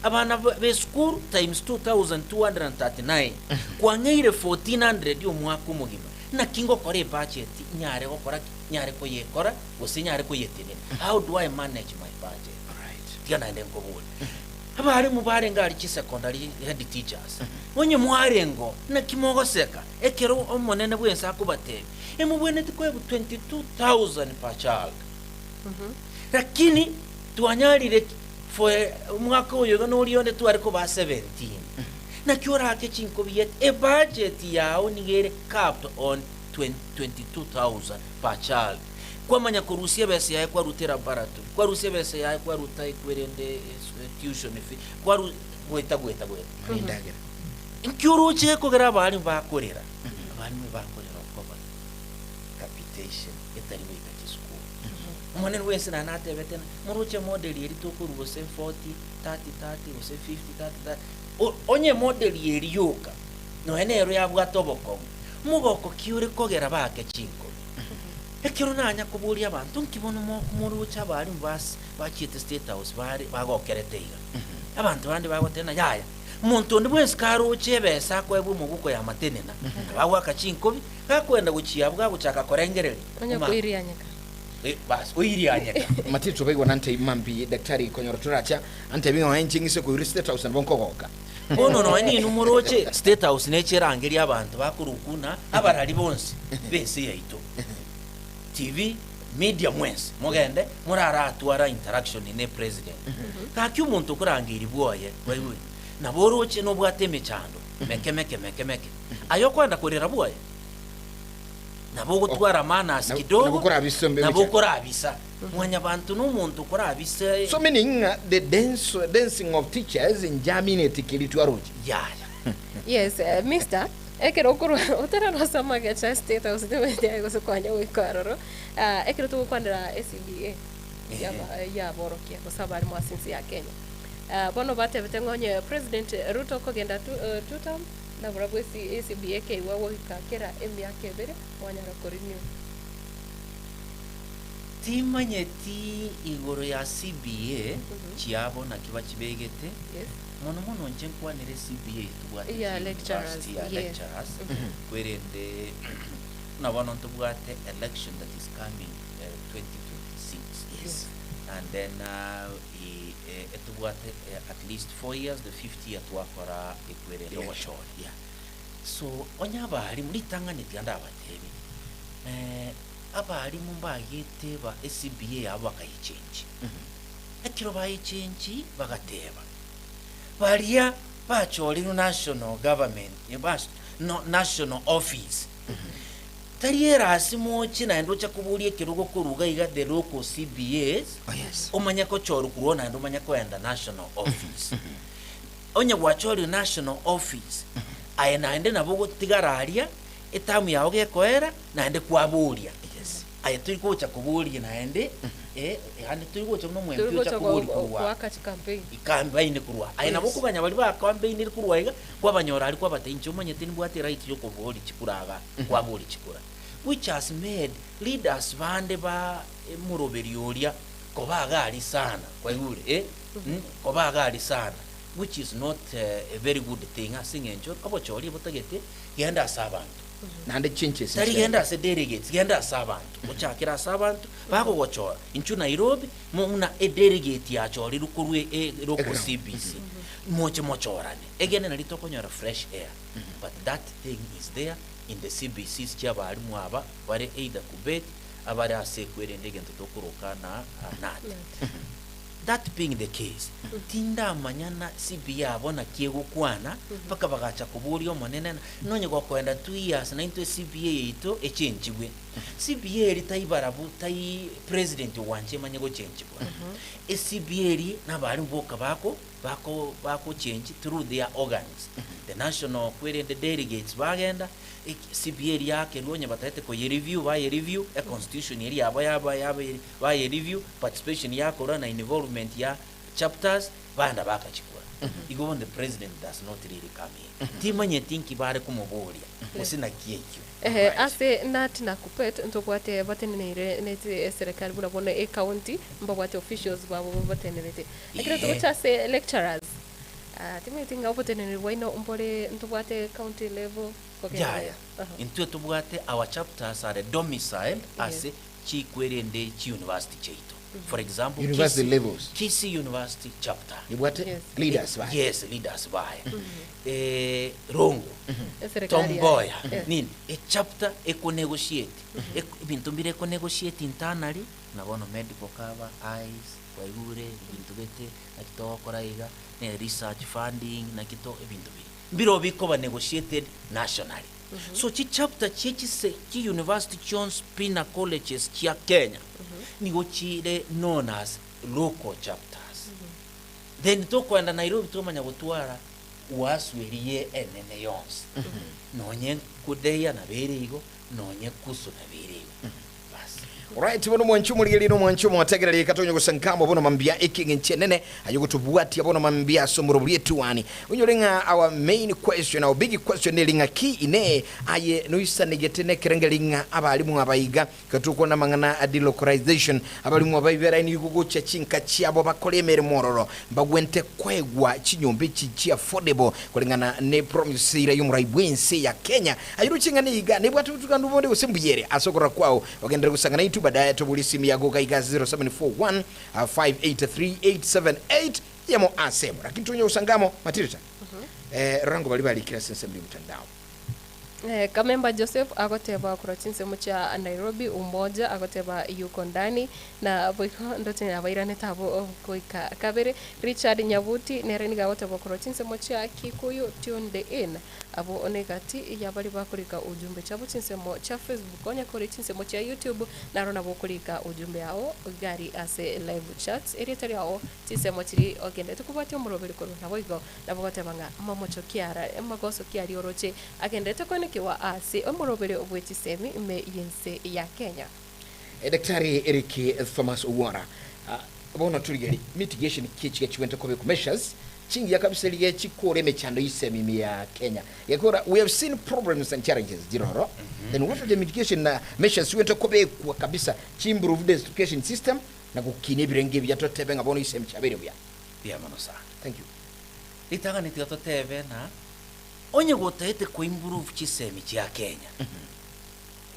abana be school times 2,239 kwangeire 1,400 yo mwaka umugima na kingo kore budget nyare gukora nyare ko yekora gose nyare ko yetene how do I manage my budget tiana ende ngobule abari mubarenga ari secondary head teachers onye mwarengo na kimogoseka ekero omonene bwensa akubate emubwene tikwebu 22,000 per child lakini tuanyalire for mwaka uyo no lionde tu ariko ba 17 na kiora ke chinko biet e budget yao nigere capped on 22,000 per child kwa manya kurusia bese yae kwa rutera baratu kwa rusia bese yae kwa rutai kwerende tuition fee kwa gweta mindagera inkuru cheko gara bali bakorera kwa capitation etari wika school mwana wese na nate betena muruche model yeri tokuru bose 40 30 bose 50 30 onye model yeri yoka no enero yabwa toboko mugoko kiure kogera bake chinko ekero nanya kuburia abantu nkibono mo murucha bali mbas bachiete state house bari bagokereteiga abantu bandi bagotena yaya muntu ndi bwensi karuche besa kwebu muguko ya matenena bagwa kachinko kakwenda guchiyabwa guchaka korengereri onye kuirianyeka bas uirianyeka Matildah Obaigwa nante mambi daktari konyoro turacha ante binga wanchingise ku state house nbonkogoka ono no ni numuroche state house necherangeri abantu bakurukuna abarari bonse bese yaito TV media mwense mugende murara atwara interaction ne president kaki umuntu kurangiri bwoye wewe na boroche no bwate mechando meke ayo kwanda kurera bwaye nabo gutwara mana sikidogo nabo kora abisa mwanya bantu n'umuntu kora abisa. So meaning the dancing of teachers in Germany tikilitwaroje. Yeah. Yes, Mr. Ekero kuru utara no sama ga state house de media go kwanya wikaroro. Ekero tu kwandira SBA ya borokia kwa sababu mwasinsi ya Kenya. Bono bate vetengonye President Ruto kogenda tutam na burabwesi SBA ke wawo kakera emya kebere wanyara korinyo. Timanyeti igoro ya CBA chiabo na kiba kibegete. Yes. Mono nchenkwa nere CBA tubwate lecturers kwerende na bono tubwate election that is coming 2026. Yes. And then tubwate at least 4 years the 50th year twakora ekwerende wachori. Yeah. So onyaba ali mulitanga netianda abatebi abali mumbagete ba SBA abo bakayichange ekiro bayichange bagateba balia bacholi national government no national office tariera asimo china ndo chakubulie kirugo kuruga iga the local CBAs. Oh yes. Omanya ko choru kuona ndo manya ko enda national office onya wacholi national office ayena ende nabo tigararia etamu yawo gekoera na ende kwabulia. Yes. Aya turi kucha kubulia na ende ande turi kucha no mwempyo cha kubulia kwa kati campaign campaign kurwa aya nabo kubanya bali ba campaign iri kurwa iga kwabanyora ali kwabatenje omanye tini bwate right yo kubuli chikuraga kwabuli chikura which has made leaders bande ba murobelioria kobaga ali sana kwa yule kobaga ali sana, which is not a very good thing. Asingenjo abochori botagete genda sabantu nande chinches tari genda se delegates genda sabantu muchakira sabantu bako gochora inchu Nairobi muna a delegate ya chori rukurwe roko CBC moche mochorane again na litoko nyora fresh air but that thing is there in the CBCs cyaba ari mwaba bare either kubet abari asekwere ndege ntotokuruka na nat. That being the case, tinda manyana CBA abona kiego kwana paka bagacha kuburio monene nonye kwa kwenda 2 years na into CBA ito echenjiwe CBA ritayibarabu tayi president wanje manyego chenjibwa CBA ri nabari mboka bako change through their organs. The national query the delegates bagenda CBA yake nonye batete ko review ba review a constitution eri ba review participation yako na involvement ya chapters banda bakachikura igo the president does not really come in timanye tinki bare kumuboria usina kiekyo ase nat na kupet ntobwate batenere nete serikali buna bona e county mbabwate officials babo batenere akira tucha se lecturers timwe tinga obotenere waino umpore ntobwate county level yeah into tubwate our chapters are domiciled as chikwerende chi university cheito. For example, university levels. Kisii University chapter. You what? Leaders by. Yes, leaders by. Rongo. Tomboya. Nini? A chapter eco negotiate. Bintumbire eco negotiate internally. Na bono medical cover, eyes, waigure, bintubete, na kito koraiga, research funding, na kito bintubire. Biro biko ba negotiated nationally. So chi chapter chi university chons pina colleges chia Kenya. Nigochire known as local chapters. Then to kwenda Nairobi to manya gutwara waswiriye enene yons. Nonye kudeya na berigo, nonye kusu na berigo. Right, bono mwanchumu lino mwanchumu wategerere katonyo gusankamo bono mambia eking nchenene ayugutubwati abono mambia somuro Etwani unyolenga our main question, our big question linga ki ine aye nuisa negetene kerengelinga abalimu abayiga katuko na mangana delocalization abalimu abayibera ini yugugucha chinka chiabo bakolemere mororo bagwente kwegwa chinyombe chichi affordable kulingana ne promise ira yumuraibwense ya Kenya ayiruchinga niga ne bwatu tukandubonde usembuyere asokora kwao wagendere gusangana baadaye tubuli simu yago kaiga 0741 583878 yamo asemo lakini tunyo usangamo Matildah rango bali kila sense mli mtandao Kamemba Joseph agoteba kurochinse mucha Nairobi umoja agoteba yuko ndani na boiko ndote abairane tabo koika kabere Richard Nyabuti nereniga agoteba kurochinse mucha Kikuyu tunde in abo onegati yabali bakurika ujumbe chabo chinse mo cha Facebook onya kore chinse mo cha YouTube narona bokurika ujumbe yao gari ase live chat eritari yao chinse mo chiri ogende tukubati omuroberi koru na boiko na bogoteba nga momocho kiara emagoso kiari oroche agende tukone kiwa ase omurobere obweti semi me yense ya Kenya. Daktari Eric Thomas Owora bona turigeri mitigation kichi chiwente kobe measures chingi yakabisa liye chikore mechando isemi ya Kenya yakora we have seen problems and challenges diroro then what are the mitigation measures wente kobe kwa kabisa improve the education system na kukine birenge byatotebe ngabona isemi chabere bya manosa. Thank you. Itanga nitotebe na onye gotete ko improve chisemi cha Kenya.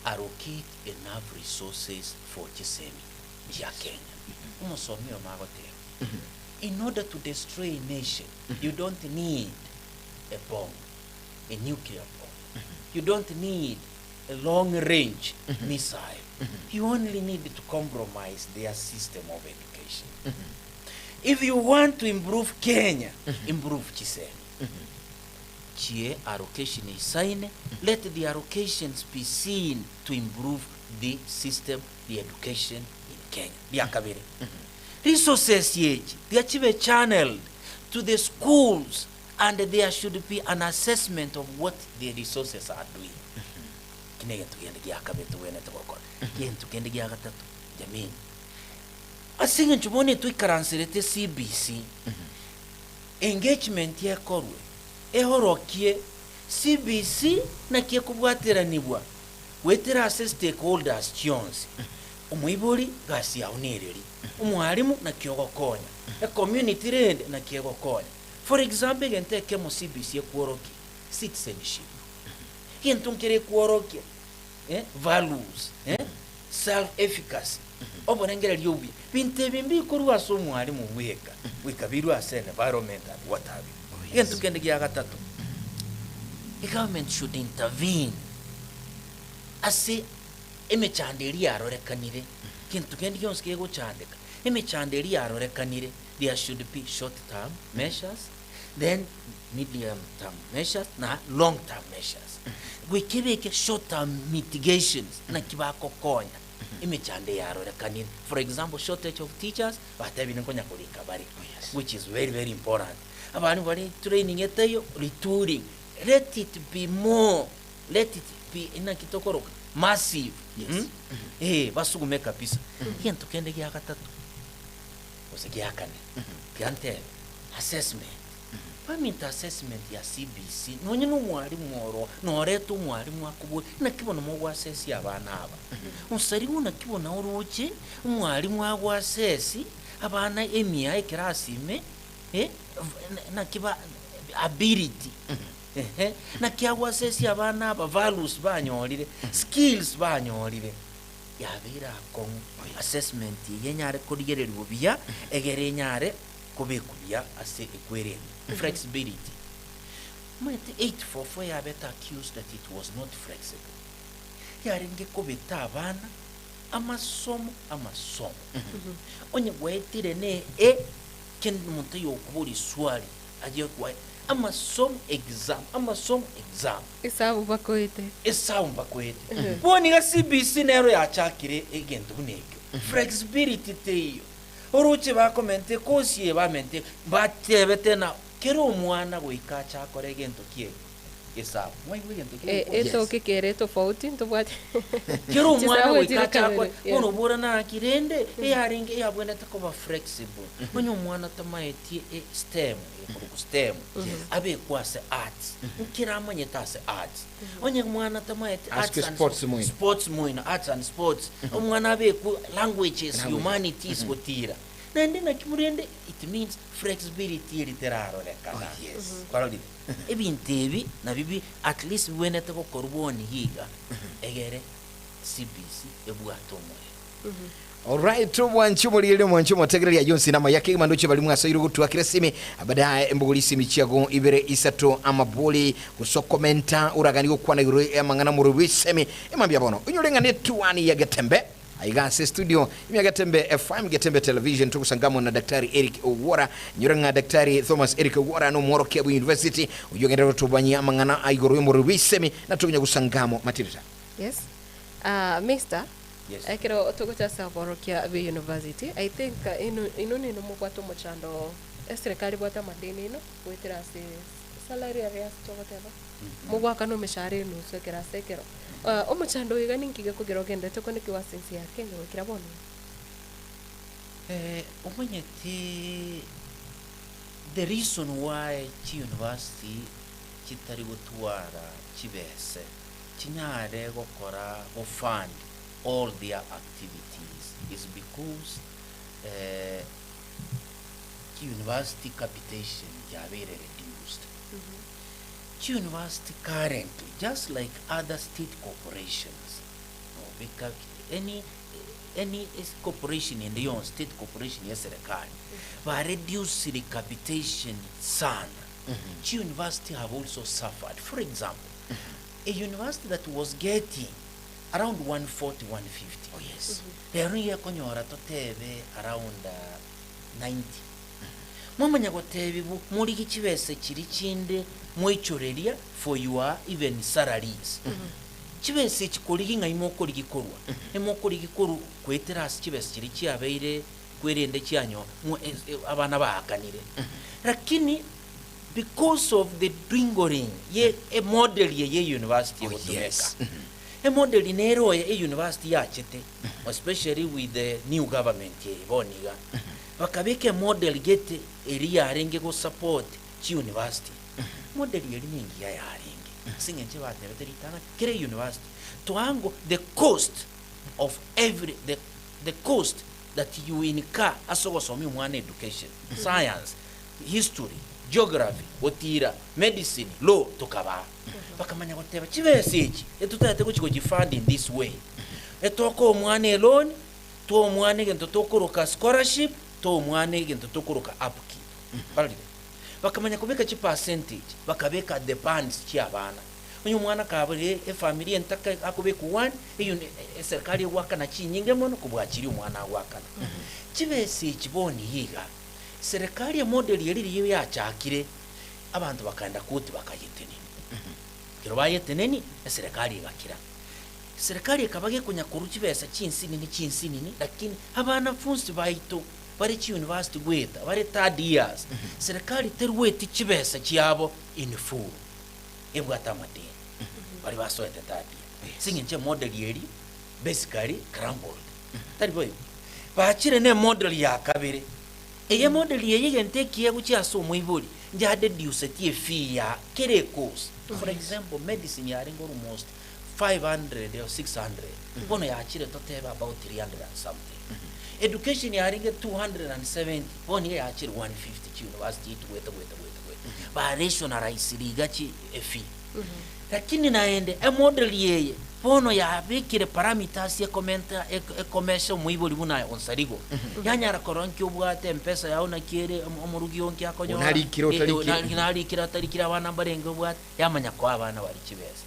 Allocate enough resources for chisemi cha Kenya. Umosomi omagote. In order to destroy a nation, you don't need a bomb, a nuclear bomb. You don't need a long-range missile. You only need to compromise their system of education. If you want to improve Kenya, improve chisemi. Chie allocation is signed. Let the allocations be seen to improve the system, the education in Kenya. Biakabere. Resources yet, they are channeled to the schools, and there should be an assessment of what the resources are doing. Kinege tugende gyakabe tuwene tokokora. Yen tugende gyagatatu. Jamini. Asinga chumone tuikaranserete CBC. Engagement ya korwe. Ehorokie CBC na kie kubwateranibwa. Wetera ase stakeholders chionsi. Umuiburi gasi ya unereri. Umwarimu na kiogokonya. A community led na kiogokonya. For example, genteke mo CBC kuoroki citizenship. Yentunkere kuoroki values, self-efficacy. Oborengere lyobi. Binte bimbi kuruwa so mwarimu weka biru ase environment and what have you. Yentukende gyagatatu. The government should intervene. Ase emechanderi arorekanire kintu kendi kyonske go chandeka emechanderi arorekanire there should be short term measures, then medium term measures na long term measures. We kibeke short term mitigations na kibako konya emechande arorekanire. For example, shortage of teachers batabine konya kulika bari, which is very very important. Abantu bari training eteyo retooling, let it be more, let it be ina kitokoroka massive. Yes. Basugume kabisa. Kintu kende gyakatatu. Ose gyakane. Kyante assessment. Paminta assessment ya CBC. Nonye no mwarimu moro, noreto mwarimu akubwe na kibono mo assess abana aba. Onsarigo na kibona oroche, mwarimu agwa assess abana emia ekrasime, na kiba ability. Na kiagwa sesi abana aba values banyorire, skills banyorire. Yabira kon assessment yenyare kodigerera bubya egere nyare kubekubya ase ekwere. Flexibility. Mate 844 yabeta accused that it was not flexible. Yaringe kubeta abana amasomo. Onye gwetire ne ken muntu yokuburi swali agiye kwa amasomo exam. Esabu bakoete. Boni ga CBC nero ya chakire egento buneke. Flexibility teyo. Oruche ba komente kosie ba mente batebete na kero mwana goika chakore egento kie. Esabu. Mwa egento kie. Eto kekere tofauti ntobwate. Kero mwana goika chakore ono bora na kirende yaringe yabwene takoba flexible. Onyo mwana tamaetie STEM. STEM abe kwase arts nkiramanye tase arts onye mwana tamaete arts and sports moina arts and sports omwana abe ku languages humanities gotira nende na kimurende it means flexibility literaro lekana. Yes kwarodi ebintebi na bibi at least wenete ko korboni higa egere CBC ebwatomwe Alright, tubwanchumo lile mwanchumo tegereria Jonsi nama yake imanduche bali mwasoiru gutua kiresimi baadaye embugulisi michiago ibere isato amabuli kusokomenta uragani gukwana iguru amangana mu rubisemi emambya bono unyolenga ne Etwani ya Getembe aigase studio imya Getembe FM Getembe Television tukusangamo na Daktari Eric Owora nyorenga Daktari Thomas Eric Owora no Moro Kebu University uyogendero tubanyia amangana iguru mu rubisemi na tukunya kusangamo Matildah. Yes. Mr. Yes. Ekero tukucha saborokia be university. I think ino ni mugwato mochando serikali bwata madeni no wetira se salary areas tokoteba. Mugwaka no meshare no sekera sekero. Omochando yiga ninkiga kugero gende tokone kiwa sensi ya Kenya wekira bono. Omanyeti the reason why chi university chitari gutwara chibese chinyare gukora go fund all their activities is because university capitation is very reduced. University currently, just like other state corporations, because any corporation in the state corporation yes but reduce the capitation sana. University have also suffered. For example, a university that was getting around 140, 150. Oh yes. Leruya konyora totebe around 90. Mwamanya gotebe muri kichibese kiri kinde mwichoreria for your even salaries. Chibese kikori ngai mokori gikorwa. Emokori gikoru kweterasi chibese kiri kyabeire kwerende cyanyo abana bahakanire. Lakini because of the dwindling a model ye university oh, yes. A model in a university yachete, especially with the new government boniga bakabeke model get area arenge go support chi university model yeri ningi ya arenge singe nche batne beteritana kire university twango the cost of every the cost that you incur asogo somi mwana education science history geography otira medicine law tokaba bakamanya goteba chibese iki etutate kuchiko gifund in this way etoko omwana alone to omwana gento tokoroka scholarship to omwana gento tokoroka upkeep balide bakamanya kubeka chi percentage bakabeka the bands chi abana onyo mwana kabere e family entaka akubeka 1 serikali waka na chinyinge mono kubwachiri omwana wakana chibese ikiboni yiga serikali ya model yeri yachakire abantu bakanda kuti bakayitenini kero bayeteneni serikali igakira serikali ikabage kunya kuruchi besa chinsinini lakini abana funsi baito bari chi university gweta bari 3 years serikali terweti chibesa chiabo in full ebwata mate bari basoete 3 years singe model yeri basically crumbled tari boy baachire ne model ya kabere eye model yeye gentekiye guchaso muibuli njade diuseti fee ya kere course for example medicine ya ringo almost 500 or 600 bono ya achire toteba about 300 and something education ya ringo 270 bono ya achire 150 university to weta ba rationalize ligachi fee lakini naende a model yeye bono ya bikire parameters ya commenta commercial muibuli buna Onsarigo yanyara koronki obwate mpesa yaona kire omurugi yonki akonyo nali kira tarikira abana barenge obwate yamanya ko abana bari kibeza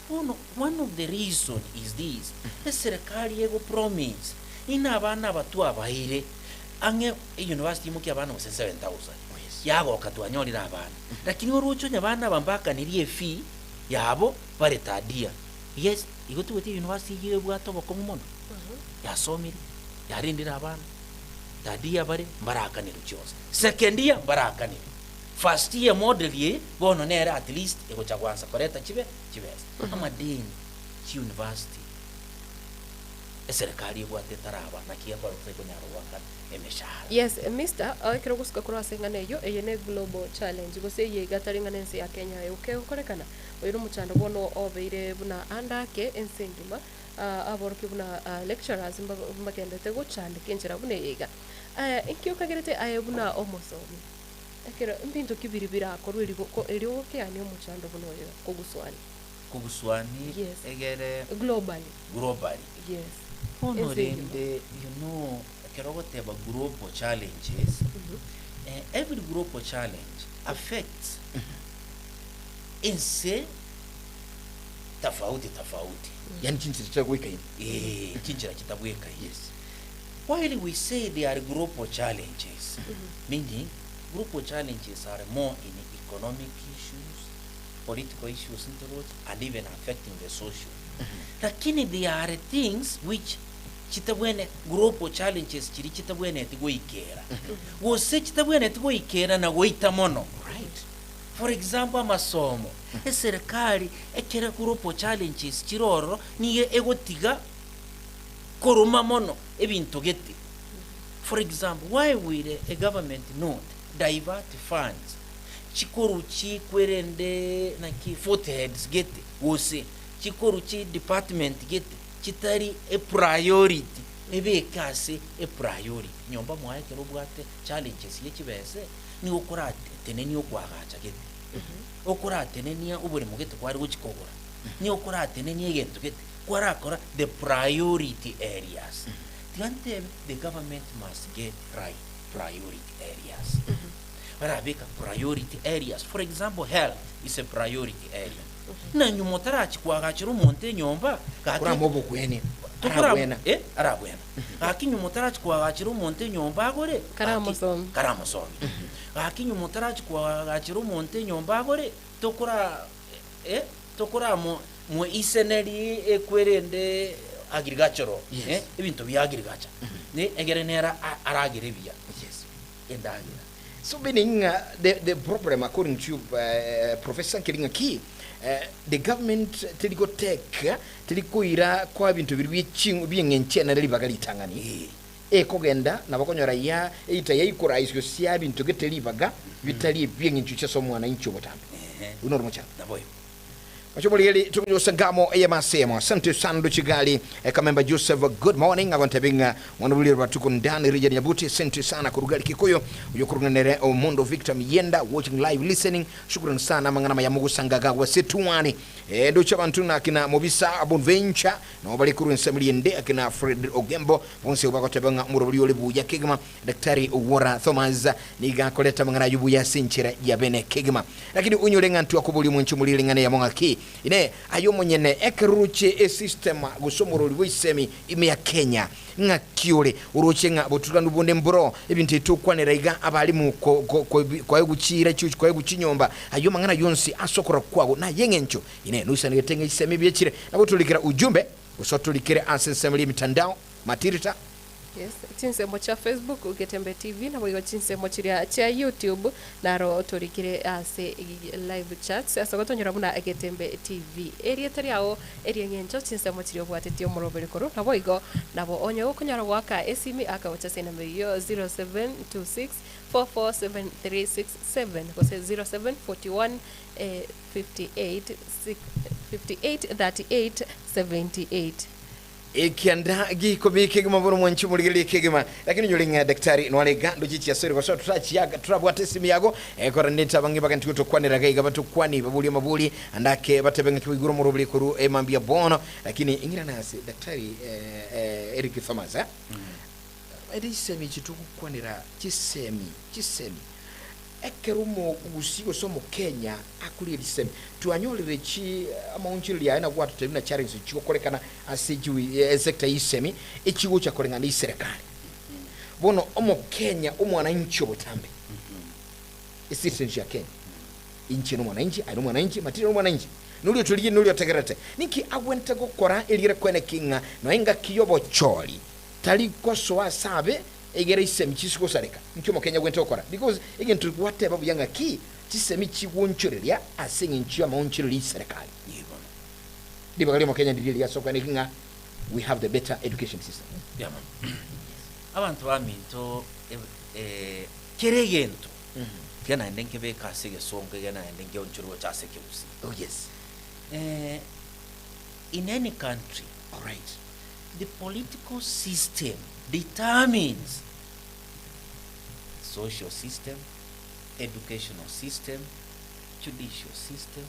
bono one of the reason is this the serikali yego promise ina abana batu abahire ange university muki abana 7000 yabo katwanyorira abana lakini orucho nyabana bambaka nirie fee yabo bare tadia yes igotu wete university ye bwato bokomumono yasomire yarindira abana tadia bare mbarakanira cyose second year mbarakanira first year model ye bono nera at least ego chagwansa koreta chibesa amadeni chi university serikali yebwate taraba nakia kwa ruteko nyarwanda emeshahara yes Mr. Kero gusuka kuri sengane yo eyene global challenge gose ye gataringa nense ya Kenya uke ukorekana oyiro muchando bono obeire buna andake ensengima aboroki buna lecturers mbakendete go chande kenjera bune yiga inkyo kagerete ayebuna omosomi ekero mbinto kibiribira akorwiri ko eri oke ani omuchando bono yo koguswani kubuswani Yes. egere globally. Yes. honorende kerogoteba global challenges. Every global challenge affects inse tofauti. Yani chinchi chitagweka hivi. Chinchira kitabweka. Yes. While we say they are global challenges, meaning global challenges are more in economic issues, political issues in the world, and even affecting the social. Lakini there are things which chitabwene global challenges chiri chitabwene tigoikera. Wose chitabwene tigoikera na goita mono. Right. For example, amasomo. Serikali ekera global challenges chiroro niye egotiga koruma mono ebintu gete. For example, why will a government not divert funds chikoru chi kwerende na ki foreheads gete wose chikoru chi department gete chitari a priority ebe kase a priority nyomba mwaike robwate challenges yekibese ni okurate teneni okwagacha gete okurate nenia uburi mugete kwari guchikogora ni okurate nenia egento gete kwarakora the priority areas. The government must get right priority areas. Barabika priority areas. For example, health is a priority area. Na nyumotarachi kwagachiro monte nyomba Kura mobo kweni. Arabwena. Arabwena. Aki nyumotarachi kwagachiro monte nyomba gore Karamosomi. Aki nyumotarachi kwagachiro monte nyomba gore tokura mo iseneri ekwerende agricultural. Yes. Ibintu bya agriculture. Ne egere nera aragire bya. Yes. Endagira. So meaning the problem according to Professor Kiringa Ki, the government teliko take teliko ira kwa bintu biri byengenche na libagali tangani. Kogenda na bakonyora ya ita yayikora isyo sia bintu getelibaga bitali byengenche cyo mwana incho botambe. Unoro mocha. Naboyo. Machomolieli tukunyosangamo eyamasemo asante sandu chigali kamemba Joseph good morning agontebinga wanabulira batuko ndani rija nyabuti asante sana kurugali kikoyo uyokurunganere omundo Victor Miyenda watching live listening shukrani sana mangana ya Mungu sangaga wa Etwani ndocha bantu na kina Mobisa Abonventure na bali kuru nsemliende akina Fred Ogembo bonse ubakotebanga murobuli ole buya kigama daktari Owora Thomas niga koleta mangana yubu ya sinchira ya bene kigama lakini unyolenga ntu akubuli munchu mulilingane ya mongaki ine ayo monyene ekeruche system gusomoro lwisemi ime ya Kenya nga kiole uruche nga botukanu bonde mbro ebintu tukwanira iga abali mu kwa guchira chuchu kwa guchinyomba ayo mangana yonsi asokora kwago na yengencho ine nusana getenge isemi byekire nabo tulikira ujumbe usotulikire ansensemli mitandao Matildah. Yes, chinsemo cha Facebook Getembe TV na boyo chinsemo cha YouTube naro torikire ase live chats asa gotonyora muna Getembe TV area tariao area ngencho chinsemo chirio bwatetio morobere koro na boigo nabo onyo okonyora gwaka esimi aka wacha sena meyo 0726 447367 kose 0741 58 38 Ekianda gikobike gima bono mwanchu muligele kegema lakini nyolinga daktari nwale gando chichi ya sori kwa sababu tutachiaga turabwate simu yago korandeta bangi bakanti kutokwanira kaiga batukwani babuli mabuli andake batebenga kibiguro murobuli kuru mambia bono lakini ingira nasi daktari Eric Thomas edisemi chitukukwanira chisemi ekerumo usigo somo Kenya akuli edisemi tuanyolere chi amaunchiri ya ina kwa tutemina challenge chiko kolekana asiju sector isemi echigo cha kolengana iserekali bono omo Kenya omwananchi obutambe citizenship ya Kenya inchi no mwananchi ari mwananchi Matildah no mwananchi nulio tuliye nulio tegerete niki agwente gukora elire kwene kinga no enga kiyobo choli tali koso asabe egere isemi chisiko sareka ncho mo Kenya gwente gukora because again to whatever yanga ki chisemi chiwonchorelia asinga nchi amaunchiri serikali yebo dibagali mo Kenya ndili ya sokwa kinga we have the better education system yama abantu baminto keregento kana ndenge be kasige sonke kana ndenge onchiro chaseke usi. Oh yes. In any country, all right, the political system determines social system, educational system, judicial system,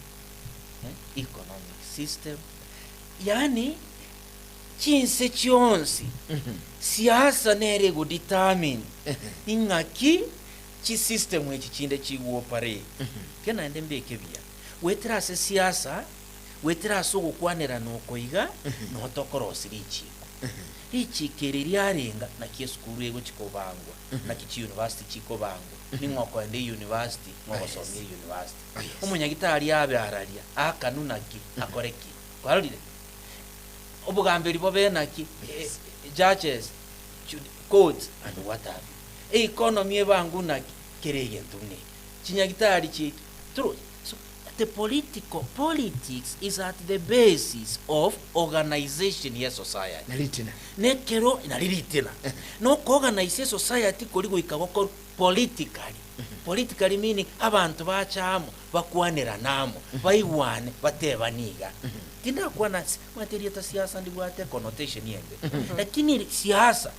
economic system yani chinse chionsi siasa nere go determine ingaki chi system echi chinde chi operate kena ndembe kebia wetira se siasa wetira so gukwanira no koiga no tokorosiri chi ichi kereriarenga na kieskuru ego chikobangwa na kichi university chikobangwa ni ngoko ende university ngoko somye university umunyagitari yabe araria akanuna ki akoreki kwarire obugamberi bobenaki judges codes and what have you economy ebangu na kerege ntumne chinyagitari chi true. So the politics is at the basis of organization ya society nalitina nekero inalilitina no organize society kuri guikagoko politically meaning abantu bachamo bakwanira namo baiwane batebaniga tinda kwana materia ta siasa ndibwate connotation yenge lakini siasa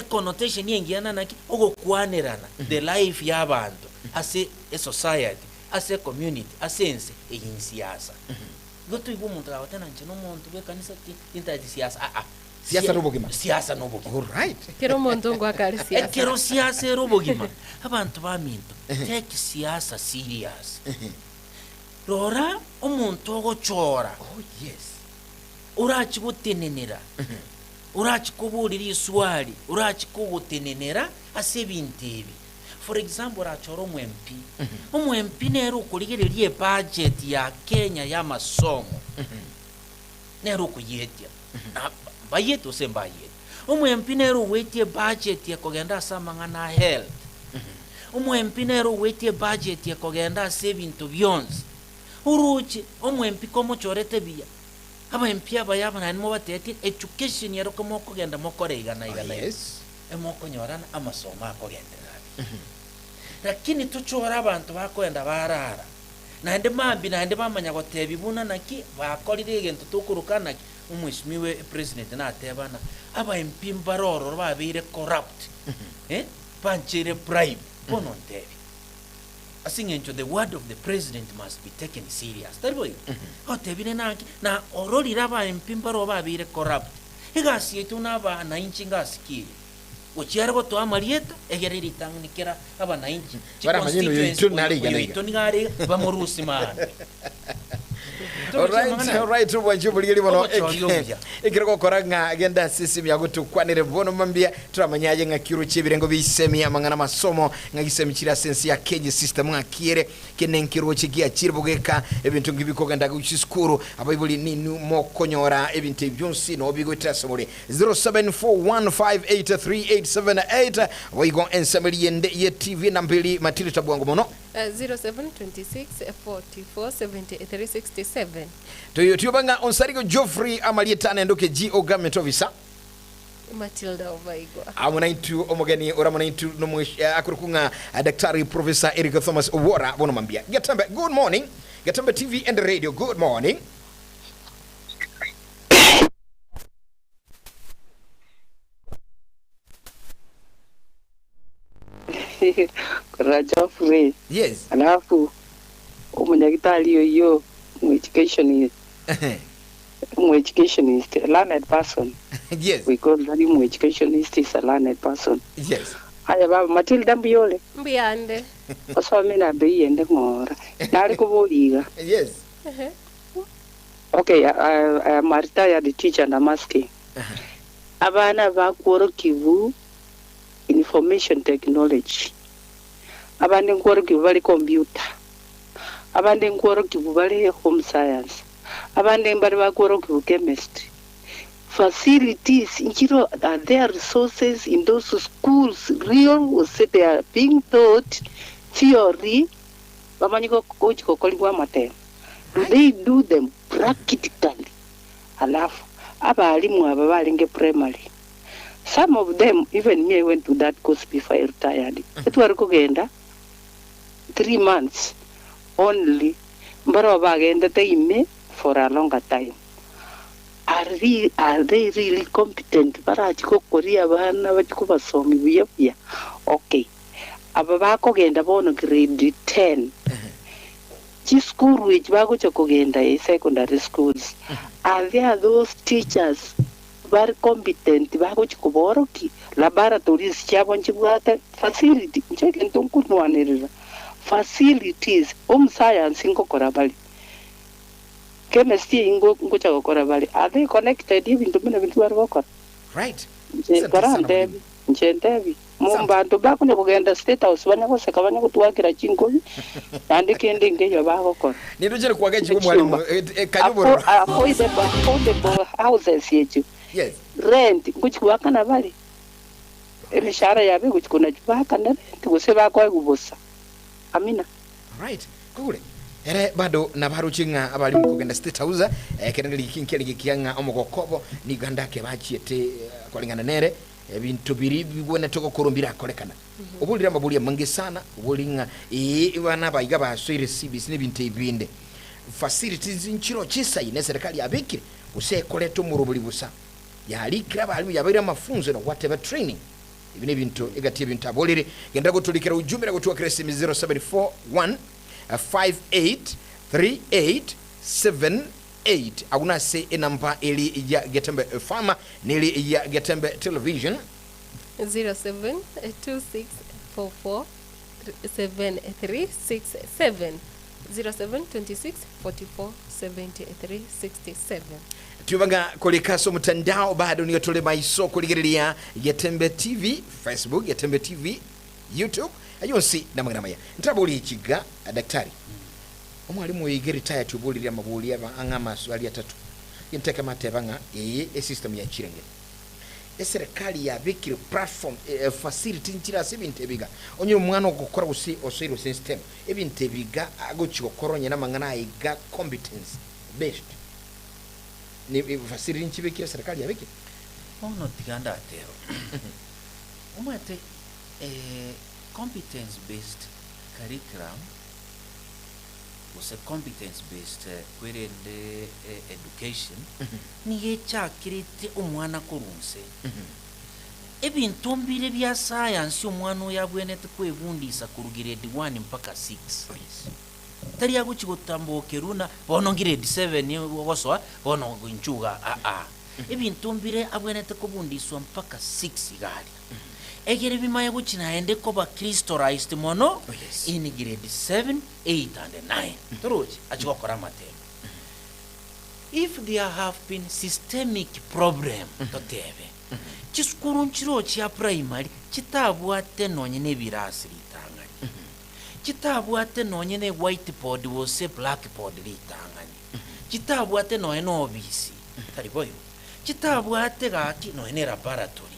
connotation yenge yana naki ogokwanirana the life y'abantu as a society as a community as sense in siasa goto ibo muntu awatana nchino muntu be kanisa tinta siasa siasa robogima all right kero muntu ngo akari siasa kero siasa robogima abantu baminto take siasa serious Lora omuntu ogochora yes urachi gutenenera urachi kuburira iswali urachi kugutenenera ase bintebi for example rachoro omwempi nero kurigererie budget ya Kenya ya masomo nero kuyetia bayeto sembaye omwempi nero wetie budget ya kogenda samangana health omwempi nero wetie budget ya kogenda sebintu byonse uruchi omwempi komo chorete biya aba MP abayaba na nimo batete education yaro komo kogenda mokorega na igana yes emoko nyorana amasomo akogendera lakini tuchora abantu bakwenda barara nande mambi nande bamanya gotebi buna naki bakorire egento tukurukana umwishimiwe president na atebana aba MP mbaroro babire corrupt panchire bribe bonontebi asingencho the word of the president must be taken serious tariboy otebine naki na ororira aba MP mbaro babire corrupt igasi yetu naba na inchi ngasikire uchiara goto amarieta egereri tangnikera aba na inchi bara manyino yitu nari ngari bamurusi man all right wajubuliri bono ekirego koranga agenda sisi ya gutukwanire bono mambia turamanyaje nga kiru chibirengo bisemi amangana masomo nga gisemi chira sense ya Kenya system nga kiere kenenkiro chigia chiribugeka ebintu ngibikogenda guchiskuru abayibuli ninu mokonyora ebintu byonsi no bigwetasa muri 0741583878 waigo ensamili yende ye TV nambili Matildah bwango mono 0726447367 tuyobanga Onsarigo Geofrey amalietana ndoke GO government officer Matildah Obaigwa amunaitu omogeni oramunaitu no akurukunga Daktari Professor Eric Thomas Owora bono mambia Getembe good morning Getembe TV and radio good morning Geofrey yes alafu umunyagitali yo educationist a learned person yes we call that educationist is a learned person yes aya baba Matildah mbiyole mbiyande osomena beyende ngora nali kuboliga yes okay I am a retired teacher and I'm asking abana bakoro kivu information technology abande nkoro kivu bali computer abande nkoro kivu bali home science abande mbali bakoro kivu chemistry facilities inchiro are there resources in those schools real was they are being taught theory bamanyiko kochiko kolibwa mate do they do them practically alafu abalimu aba balinge primary some of them even me I went to that course before I retired it were kugenda 3 months only mbaro bagenda time for a longer time are they really competent barachiko koria bana bachiko basomi buyabya okay aba bakogenda bono grade 10 chi school which bagocha kugenda secondary schools. Are there those teachers very competent bagocha kuboroki laboratories chabonchi bwate facility cheke ntonkunwanirira facilities science ingokora bali chemistry ngocha gukora bali. Are they connected even to mena bintu bari bakora? Right. Korande njendebi mumbantu bakune kugenda state house banyako seka banyako tuwakira chingobi andike ndinge yo bakokora nindo jere kuwaga chiko mwalimu kanyuboro affordable houses yetu. Yes. Rent nguchikuwaka na bali emishara yabe nguchikuna chibaka na rent guseba kwa kubusa. Amina. Right. Kule ere bado na baro chinga abali mukugenda state house kenengeli kinkeli kianga omugokobo ni ganda ke bachiete kolingana nere ebintu biri bibone toko kurumbira akolekana obulira mabuli mangi sana obulinga bana bayiga baswire CBC n'ebintu ebinde facilities nchiro chisayi ne serikali abikire usekoleto murubuli busa yalikira bali yabira mafunzo no whatever training ibine ebintu egati ebintu abolire genda gutulikira ujumbe gutuwa kresi 0741 583878 aguna se enamba eli ya Getembe Farmer nili ya Getembe Television 0726447367 0726447367. Tubanga kolikaso mtandao bado niyo tole maiso kuligiria Getembe TV, Facebook, Getembe TV, YouTube, ayonsi na maya. Ntabuli ichiga daktari. Omwalimu yigeri taya tubulira mabuli aba anga maswali atatu. Yinteka matebanga system ya chirenge. Serikali ya bikiri platform facility nchira sebintebiga. Onyo mwana okukora usi osiro system. Ebintebiga agochiko koronye na mangana iga competence based. Ni facility nchibikira serikali ya bikiri. Ono tiganda atero. Umate competence based curriculum was a competence based education ni yechakirite omwana kurunse ebintu mbire bya science omwana yabwene tukwevundisa ku grade 1 mpaka 6 tari yago chigotambokeruna bono grade 7 woswa bono nchuga ebintu mbire abwene tukubundiswa mpaka 6 gali egere bimaye guchina ende ko ba Christoized mono in grade 7 8 and 9 turuji achikokora matemo. If there have been systemic problem totebe chiskuru nchiro chia primary chitabwate nonye ne birasi litangani chitabwate nonye ne whiteboard wose blackboard litangani chitabwate nonye no obisi tariboyo chitabwate gaki nonye ne laboratory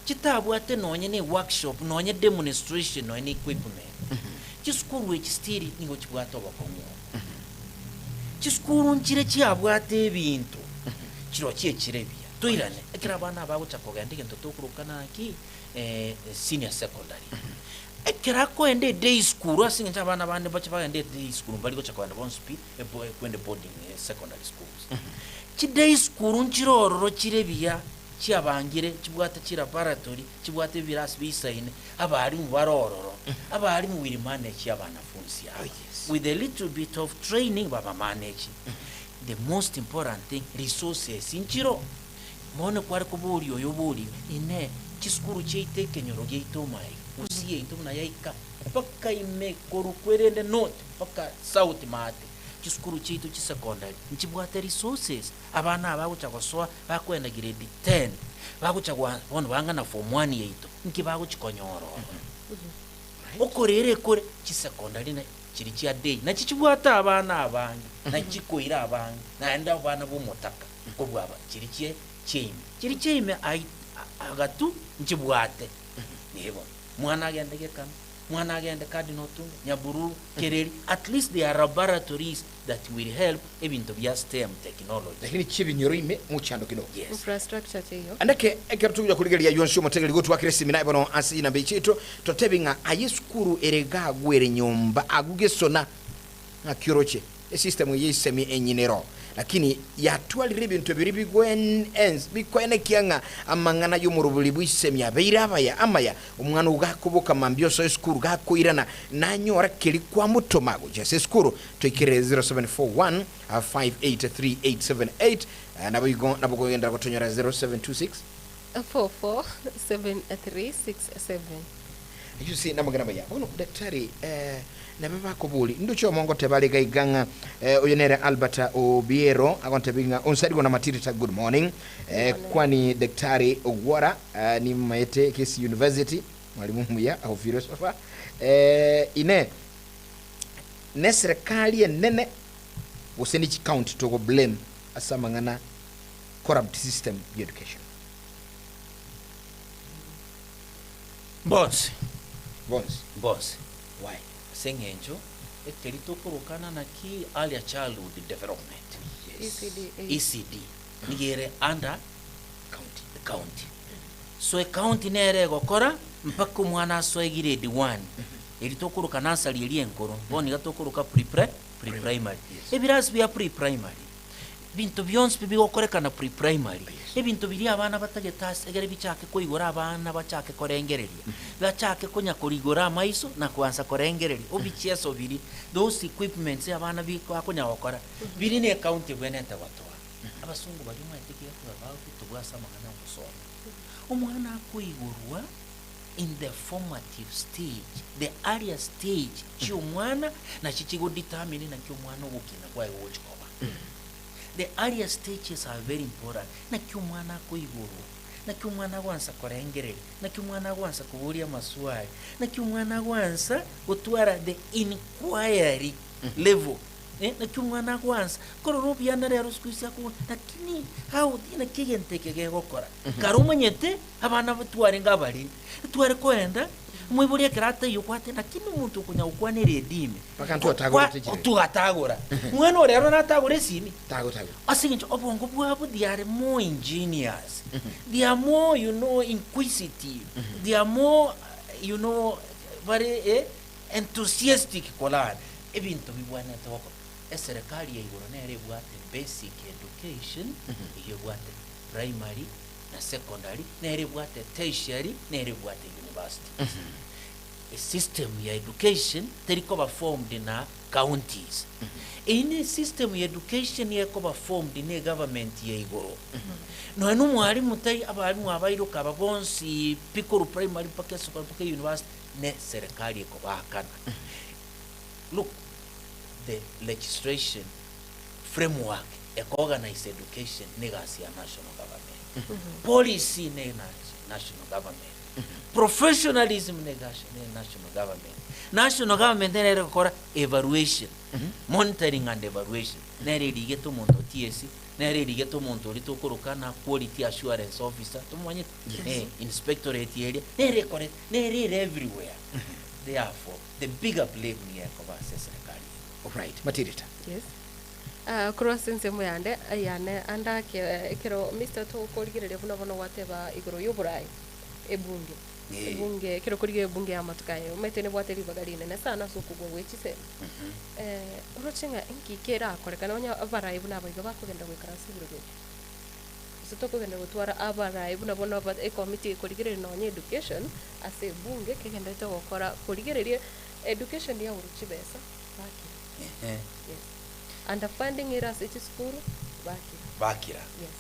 chitabwate nonye ne workshop nonye demonstration nonye equipment chiskuru ekistiri ningo chibwate obakomu chiskuru nchire chiabwate ebintu chiro chirebiya toirane ekira bana bagucha kogende gento tokurukana ki senior secondary ekira ko ende day school asinga abana bande bacha ende day school bali gocha kwanda bon speed kwende boarding secondary schools chi day school nchirororo chirebiya chiabangire chibwate chiraparatory chibwate virus bisaine abari mu barororo abari mu will manage abana funsi with a little bit of training baba manage the most important thing resources inchiro mone kwari kubuli oyobuli ine chiskuru cheiteke nyoro geito mai usiye into na yaika paka ime korukwerende note paka south mate chiskuru cheitu chi secondary nchibwate resources abana abagucha kwaswa bakwenda grade 10 bagucha kwa bono bangana form 1 yeito nkibaguchikonyoro okorere kore chi secondary na chiri chia day na chichibwata abana abangi na chikoira abangi na enda abana bomotaka kobwaba chiri chime agatu nchibwate nibo mwana agende gekana mwana agende kadi notunga nyaburu kereri at least there are laboratories that will help ebintu bya STEM technology lakini chibinyoro ime muchando kidogo infrastructure cheyo andake ekertuja kuligelia yonsho motege ligotu wakiresi minaye bono asi na becheto totebinga ayeskuru erega gwere nyomba aguge sona na kiroche system yisemi enyinero lakini yatwalire ebintu biri bigwen ens bikwene kianga amangana y'omurubuli bwisemya beirabaya amaya omwana ugakubuka mambio so school gakuirana nanyora kiri kwa mutomago jese school toikire 0741 583878 nabo yenda gutonyora 0726 447367. you see namagana baya ono daktari nababa kobuli nducho mongo tebali gaiganga oyenere Albert Obiero agonte binga Onsarigo na Matildah good morning kwani daktari Ogwara ni maete Kisii University mwalimu muya au philosopher ine ne serikali nene useni count to blame asamangana corrupt system education boss why sengenjo eterito kurukana na ki early childhood development ECD nigere under county so county nere gokora mpaka mwana so grade 1 erito kurukana asali eri enkoro boni gatokuruka pre-primary ebiras bya pre-primary bintu byonse bibigokorekana pre-primary ebintu biri abana batagetase egere bichake koigora abana bachake korengereria bachake konya korigora maiso na kwanza korengereria obichieso biri those equipments abana biko akonya gokora biri ne county bwenete gwatwa abasungu bari mwatekiye kubaho tubwasa magana gusoma omwana koigorwa in the formative stage, the earlier stage cy'umwana na kikigo determine na cy'umwana ubukina kwayo wochikoba. The earlier stages are very important. Na cy'umwana koigoro, na cy'umwana gwansa korengerera, na cy'umwana gwansa kuburia maswali, na cy'umwana gwansa gutwara the inquiry level. Na cy'umwana gwansa kororo byana rero skwisi ako lakini how ina kigenteke gokora. Karumanyete abana batware ngabari. Tware kwenda mwiburia kirata yukwate nakini umuntu kunya ukwanere edime pakantu atagora tekire tugatagora mwana rero natagora sini tago asinjo obongo bwabo they are more ingenious they are more inquisitive they are more very enthusiastic kolan ebintu bibwana toko eserikali yigoro nere bwate basic education iyo bwate primary na secondary nere bwate tertiary nere bwate university a system ya education teriko formed in counties in a system ya education yako formed in a government ya igoro no anu mwalimu tai abalimu abairuka abonsi pikuru primary pake secondary pake university ne serikali yako bakana look the legislation framework organize education negasi ya national government policy national government professionalism national government nere gukora evaluation monitoring and evaluation nere rigeto muntu TSC nere rigeto muntu ritukuruka na quality assurance officer tumwanye inspectorate area nere everywhere therefore the bigger blame ni yakoba serikali. All right, Matildah. Yes. Crossing muyande ayane anda kero Mr. to korigere buna bono wateba igoro yuburai ebunge kero korigere ebunge amatukaye umetene bwateri bagarine na sana sokugwa wechise urochenga inki kera akorekana onya abarai buna boiga bakugenda gwikara siburo sitoko genda gutwara abarai buna bono ba committee korigere no onye education ase bunge kigenda to gukora korigere education ya uruchibesa baki yes. And the funding era city school bakira yes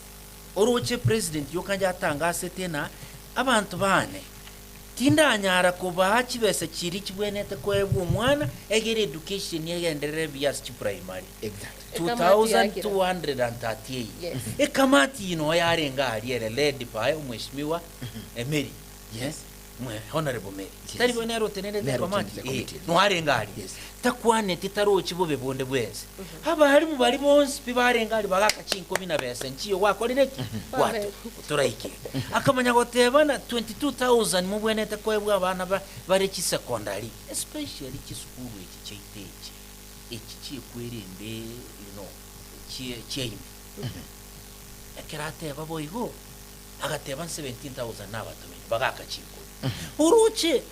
oruche president yokanja atangase tena abantu bane tindanyara kuba kibese kiri kibwenete kwebwa umwana egere education yegenderere bias ki primary exactly 2238 yes ekamati ino yarenga aliere led by umweshimiwa Emeri yes honorable Mary tari bonero tenere komati no arengali takwane titaro kibobe bonde bwese haba hari mu bari bonse bibarengali bagaka 10 bese nkiyo wakorire kwato turaiki akamanya gotebana 22000 mu bwenete kwebwa abana bari ki secondary especially ki school iki cheiteje iki kikwerende cheyimi akirate baboyigo agateba 17000 nabatumye bagaka 10 uruche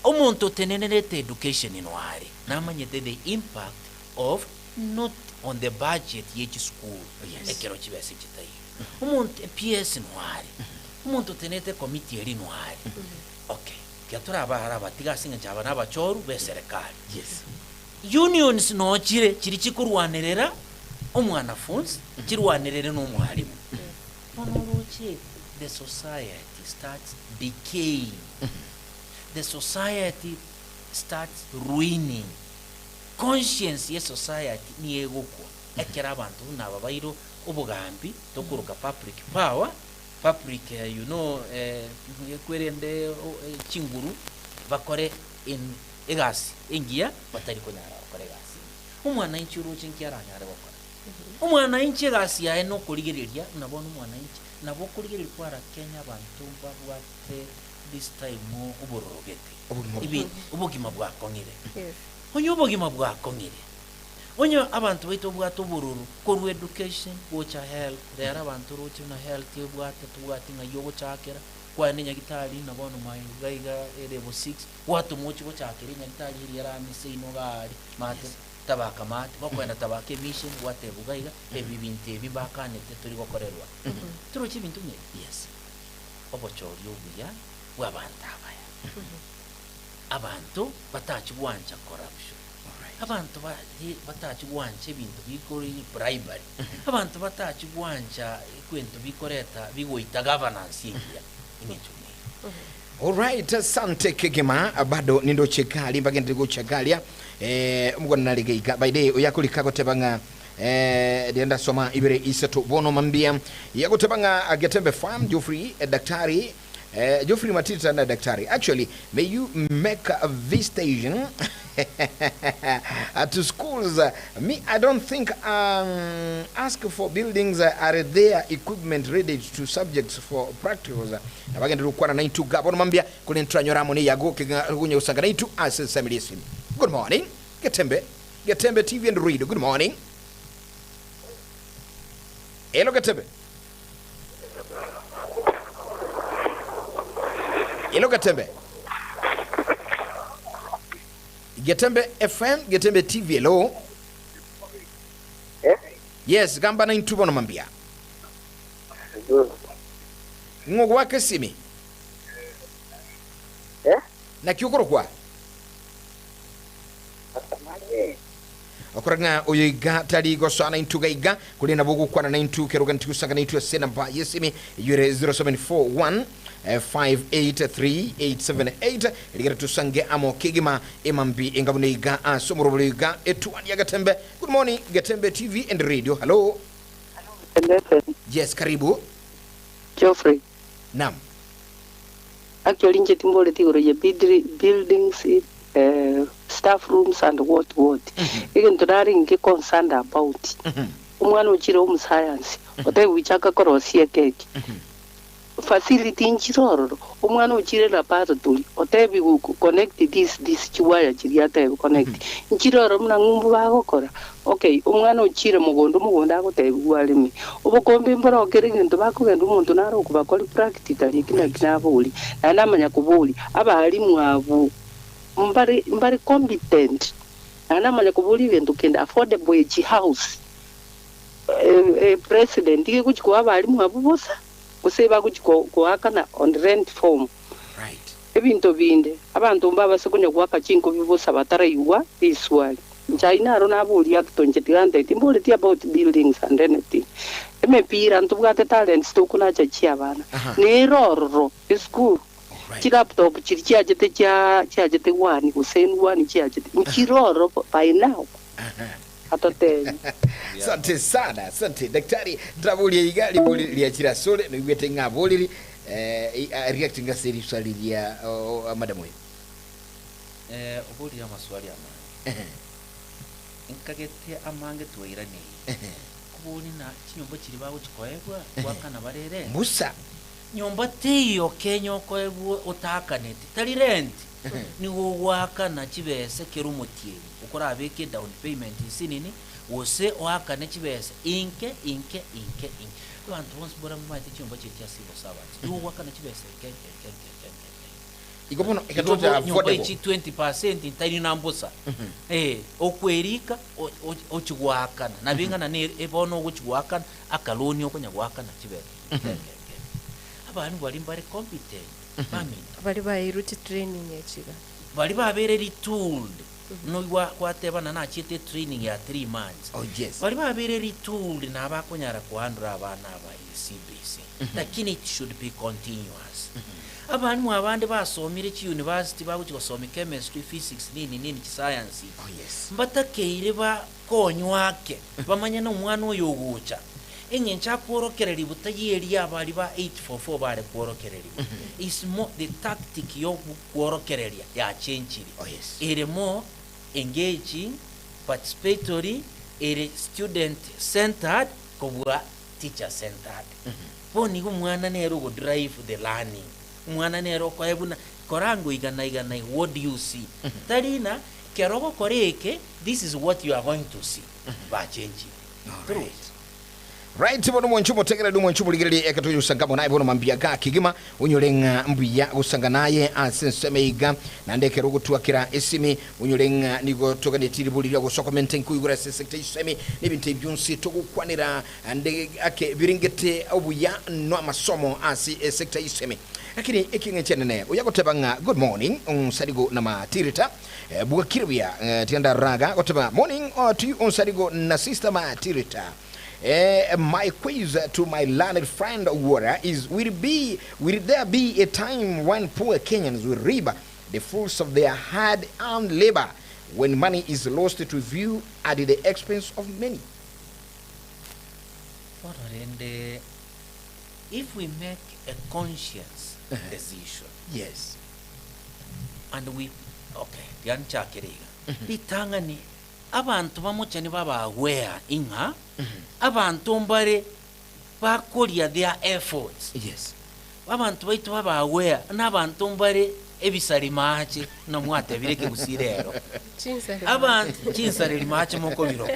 omuntu tenenerete education inwari namanyete the impact of not on the budget yechi school. Ekero chibese chitai umuntu PS nwari umuntu tenete committee eri nwari. Okay, kiatura abahara batigasinga cyaba n'abachoru be serikali. Unions no chire chiri chikurwanerera omwanafunzi chirwanerere n'omwalimu. Onoruchi the society starts decaying. The society starts ruining. Conscience ye society ni egukwa ekera abantu nababairo obugambi tokuruka public power public yekwerende chinguru bakore in egasi engia batari konyara bakore gasi umwana inchuru chinkyaranyara bakora umwana inchi gasi yae no kurigereria nabona umwana inchi nabo kurigereria kwara Kenya abantu babwate this time uborogete ibi ubugima bwakongire onyo bogima bwakongire onyo abantu baito bwato bururu koru education wocha health rera abantu roche na health bwate tubwati nga yobo chakera kwa nenya gitali na bono mai gaiga level 6 watu mochi bochakera nya gitali yara misino gari mate tabaka mate bokwenda tabake mission wate bugaiga ebibinte bibakane turi gokorerwa turoche bintu nye obochori obuya wabanta abaya abantu batachibwanja corruption. Abantu batachibwanja ebintu bikori bribery. Abantu batachibwanja kwento bikoreta bigoita governance ingia inecho. All right, asante Kegema bado nindo chekali bagende go chagalia mugona naligaiga by day oyakulika gotebanga dienda soma ibere isato bono mambia yagotebanga Getembe farm Geofrey daktari Geofrey Matildah na daktari. Actually, may you make a visitation to schools. Me, I don't think ask for buildings are there equipment ready to subjects for practicals. Abagenda lukwana na into gabon mambia kulentra nyoramo ne yago kunye usanga na into assembly. Good morning, Getembe TV and Radio. Good morning. Hello Getembe. Hello Getembe. Getembe FM, Getembe TV, hello. Yes, gamba na intubo no mambia. Ngogo wake simi. Na kiukoro kwa? Okoranga oyiga tali gosana intuga iga kulina bogu kwa na intu keroga ntikusanga na intu sena ba yesimi yure 0741 583-878 ligera tusange amo Kegema emambi engabune iga somorobole iga Etwani ya Getembe. Good morning Getembe TV and Radio. Hello. Yes, karibu. Geofrey. Naam. Actually nje timbole tigoro ya buildings staff rooms and what even tunari nge concerned about umwana uchire science ote wichaka korosie keke facility inchiroro umwana uchire la pato tuli otebi connect this chiwaya chiriate connect inchiroro mna ngumbu bagokora okay umwana uchire mugondo agotebi walimi ubukombe mbora okerinto bakugenda umuntu naro kubakora practical ikina buli namanya kubuli abalimu abo mbari competent namanya kubuli ibintu kenda affordable house president ike kuchiko abalimu abo bosa kuseba kuakana on rent form right ebintu binde abantu mbaba sekunya kuaka chinko bibosa batarayuwa iswali China ro nabuli akitonje tigande timbole ti about buildings and anything emepira ntubwate talents tukuna chachi abana neroro school laptop chiri chiajete wani kusen wani chiajete nchiroro by now atote. Asante sana, asante daktari Travuli igali boli liachira sole no igwete ngaboli reacting a series swali ya madam we obuli ya maswali ama nkagete amange tuirani kuboni na chinyombo chiri bawo chikoegwa kwakana barere musa nyomba teyo kenyo koegwa utakaneti tali rent ni waka na chibese kerumutie ukora abeke down payment isinini wose waka na chibese inke abantu bonse bora mu mate chomba chetya sibo sabantu ni waka na chibese Igobono ikatoja affordable. 20% intari nambusa. Okwerika ochigwakana. Nabingana ne ebono ochigwakana akaloni okonyagwakana kibere. Abantu bali mbare competent. Bali bayiruti training echiga. Bali babere tooled. No kwatebana na chite training ya 3 months. Oh yes. Bali babere tooled na abakonyara kuhandura abana aba CBC. Lakini it should be continuous. Abantu abandi basomire ki university baguti basoma chemistry, physics nini science. Oh yes. Mbatakeire ba konywake bamanya no mwana oyo gucha. Enyencha kworokereri butayeri abali ba 844 bare kworokereri. Is more the tactic yo kworokereri ya chenchiri. Oh yes. Ere more engaging, participatory, ere student centered kobwa teacher centered. Boni umwana nero go drive the learning. Umwana nero kwa ebuna korango igana what do you see? Tarina kerogo koreke, this is what you are going to see. Ba change. Right, bono mwanchumo tegera du mwanchumo ligere ekatoyo usangamo naye bono mambia ga kigima unyolenga mbuya usanganaye asensemeiga na ndekero gutwakira esimi unyolenga nigo togane tiribulira go sokomenten kuyigura sekta isemi nibinte byunsi togukwanira ande ake biringete obuya no amasomo asi sekta isemi lakini ekinge chenene uyagotebanga good morning Onsarigo na Matildah bugakiribya tianda raga goteba morning to you Onsarigo na sister Matildah. My quiz to my learned friend Wara is will there be a time when poor Kenyans will reap the fruits of their hard-earned labor when money is lost to view at the expense of many? And if we make a conscious decision, yes, and we litangani abantu bamuchani baba aware inga abantu mbare bakolia their efforts. Yes, abantu baitu baba aware n'abantu mbare ebisari mache no mwate bireke gusirero abantu chinsari mache moko biro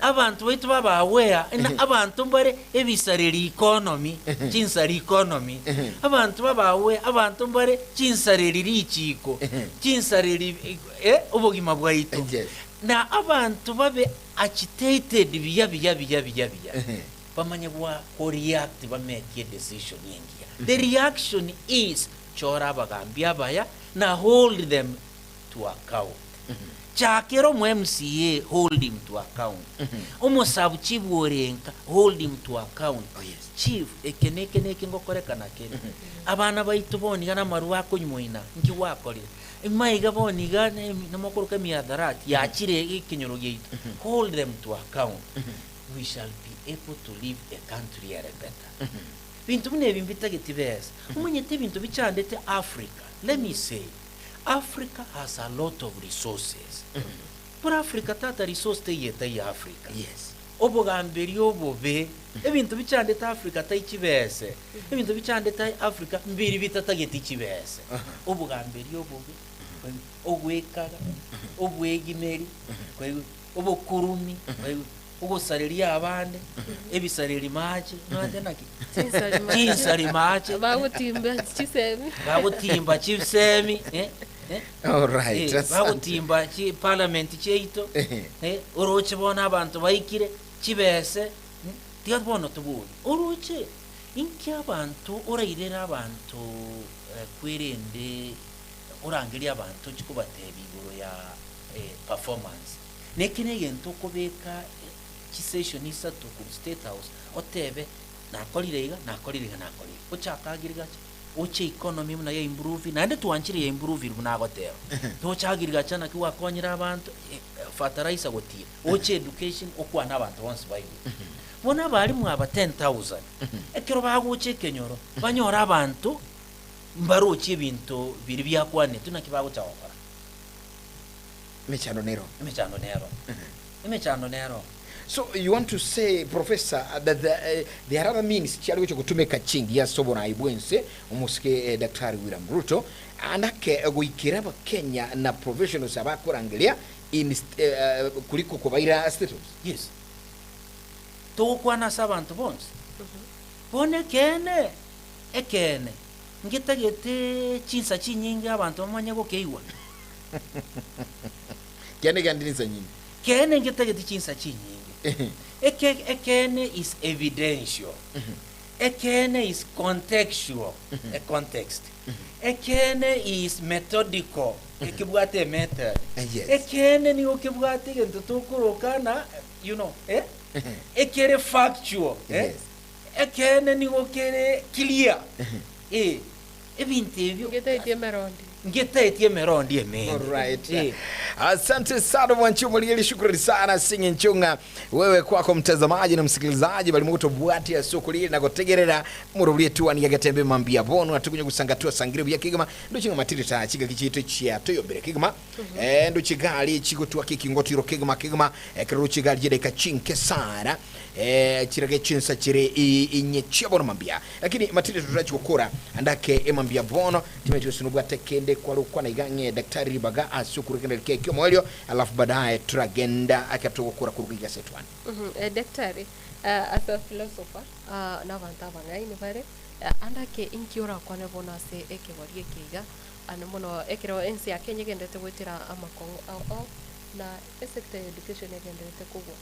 abantu baitu baba aware abantu mbare ebisari economy chinsari economy abantu baba aware abantu mbare chinsari richiko chinsari ubugima bwaitu na abantu babe agitated biya bamanya bwa react ba make a decision yengia. The reaction is chora bagambia baya na hold them to account. Chakero mu MCA hold him to account. Omusabu chief orenka hold him to account. Oh yes. Chief ekeneke ngokoreka nakene. Abana baitu boni gana maruwa kunymoina nki wakori. Maiga boni gane namokoroka miadarati ya chire ikinyoro gate. Hold them to account. We shall be able to live a country here better. Bintu mune bimbita getibes. Umunyete bintu bichandete Africa. Let me say, Africa has a lot of resources. But Africa tata resource te yeta ya Africa. Yes. Obogamberi obobe ebintu bichandete Africa tai chibese. Ebintu bichandete Africa mbiri bitata geti chibese. Obogamberi obobe ogwekara obwegimeri obokurumi ubusariria abande ebisariri mache nande naki chinsari mache bagutimba chisemi all right, bagutimba chi parliament cheito oroche bona abantu baikire chibese tiabono tubu oroche inki abantu orairera abantu kwirende orangiria abantu chikubatebi biro ya performance nekine gento kobeka session isa to ku state house otebe nakolire ochakagirga oche economy muna ya improve na nde tuanchire ya improve buna gotero to chagirga chana kiwa konyira abantu fertilizer gotie oche education okwana abantu once by bona bali mu aba 10,000 ekero baguche kenyoro banyora abantu mbaroche bintu biri byakwane tunakibago chawakora mechano nero. So you want to say, Professor, that there are other means chali wicho kutumeka chingi ya sobo na ibwense umuske Daktari William Ruto anake guikiraba Kenya na professionals abakorangilia in kuliko kubaira status. Yes. To kwana sabantu bons. Bone kene ekene ngitagete chinsa chinyinga abantu bamanya gukeiwa Kene gandinisa nyingi. kene ngitagete chinsa chinyinga ekene is evidential ekene is contextual a context ekene is methodical ekibwate method Yes. ekene ni okibwate gento tukurukana you know ekere factual Yes. ekene ni okere clear ebintu ebyo Ngete merondi. ngitaitie merondi emengi. Alright. Asante sana Mwanchumulili, shukrani sana Singi Nchunga. Wewe kwako mtazamaji na msikilizaji bali muto bwati ya sokulili na kutegerera murubuli Etwani ya Getembe mambia bono atukunye gusangatua sangire bya Kigama ndo chinga Matildah chiga kichito chia toyo bere Kigama ndo chigali chigotwa kikingotiro Kigama kero chigali jede kachinke sana chirage chinsa chire inye chiabono mambia lakini Matildah tutachukura andake emambia bono timecho sunubwa tekende kwa lukwa na iganye daktari Ribaga asukuru kende kekyo mwelio alafu baadaye turagenda akatukura kurugiga Etwani. Daktari as a philosopher na vanta bangai ni bare andake inkiora kwa nebona se ekewarie kiga anomono ekero ensi ya Kenya gendete gwitira amakongo au na sector education gendete kugwa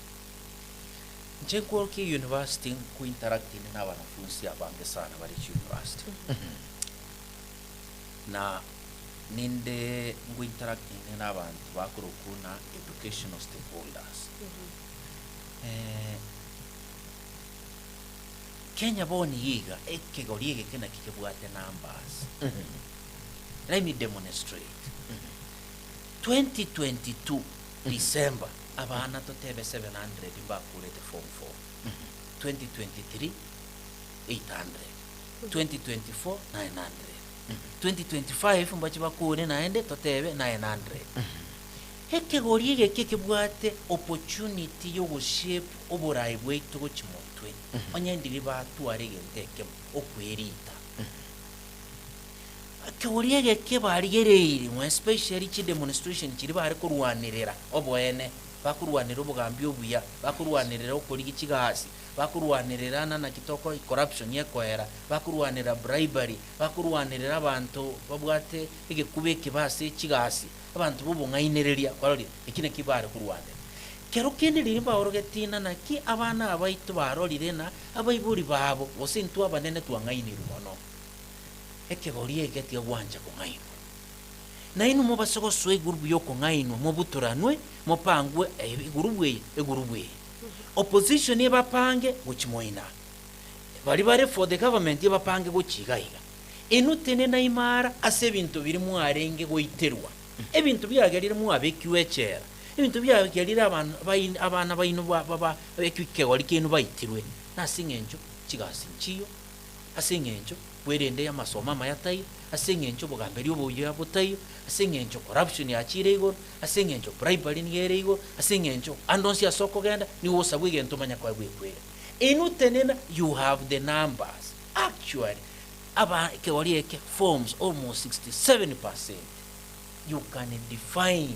Njenkorki university ku interacting na wanafunzi abange sana bari university na ninde ngu interacting n'abantu bakurukuna educational stakeholders Kenya boni yiga ekegoriege kena kikebwate numbers let me demonstrate 2022 December abana totebe 700 bakurete form 4 2023 800 2024 900 2025 mbachi bakure naende totebe 900 hekegoriege kikebwate opportunity yo gushape oburai bwaitu gochimotwe onyendiri batwarege nteke okwerita kegoriege kebarigereire mo especially chi demonstration chiri bari kurwanirira oboene bakurwanira obugambi obuya bakurwanirira okorigi chigasi bakurwanirira na kitoko corruption yekoera bakurwanira bribery bakurwanirira abantu babwate igekubeke base chigasi abantu bubungainereria kwarori ikine kibare kurwanira kero kene rimba orogetina naki abana abaitu barorire na abaiburi babo osintu abanene twangainiru mono ekegorie getia gwanja kungaino na inu mobasoko swe gurubu yo kungaino mobuturanwe mopangwe egurubwe opposition yebapange gochimoina bari bare for the government yebapange gochigaiga inu tene na imara ase bintu biri mu arenge goiterwa ebintu byagerire mu abekiwechera ebintu byagerire abana baino baba ekike wali kinu baitirwe nasingenjo chigasinchiyo asingenjo bwerende ya masoma mayatai asingenjo bugamberi obuya butayo asingenjo corruption ya chirego asingenjo bribery ngerego asingenjo andonsi ya soko genda ni wosabwe gento manya kwa bwekwe inu tenena you have the numbers actually aba kewalieke forms almost 67%. You can define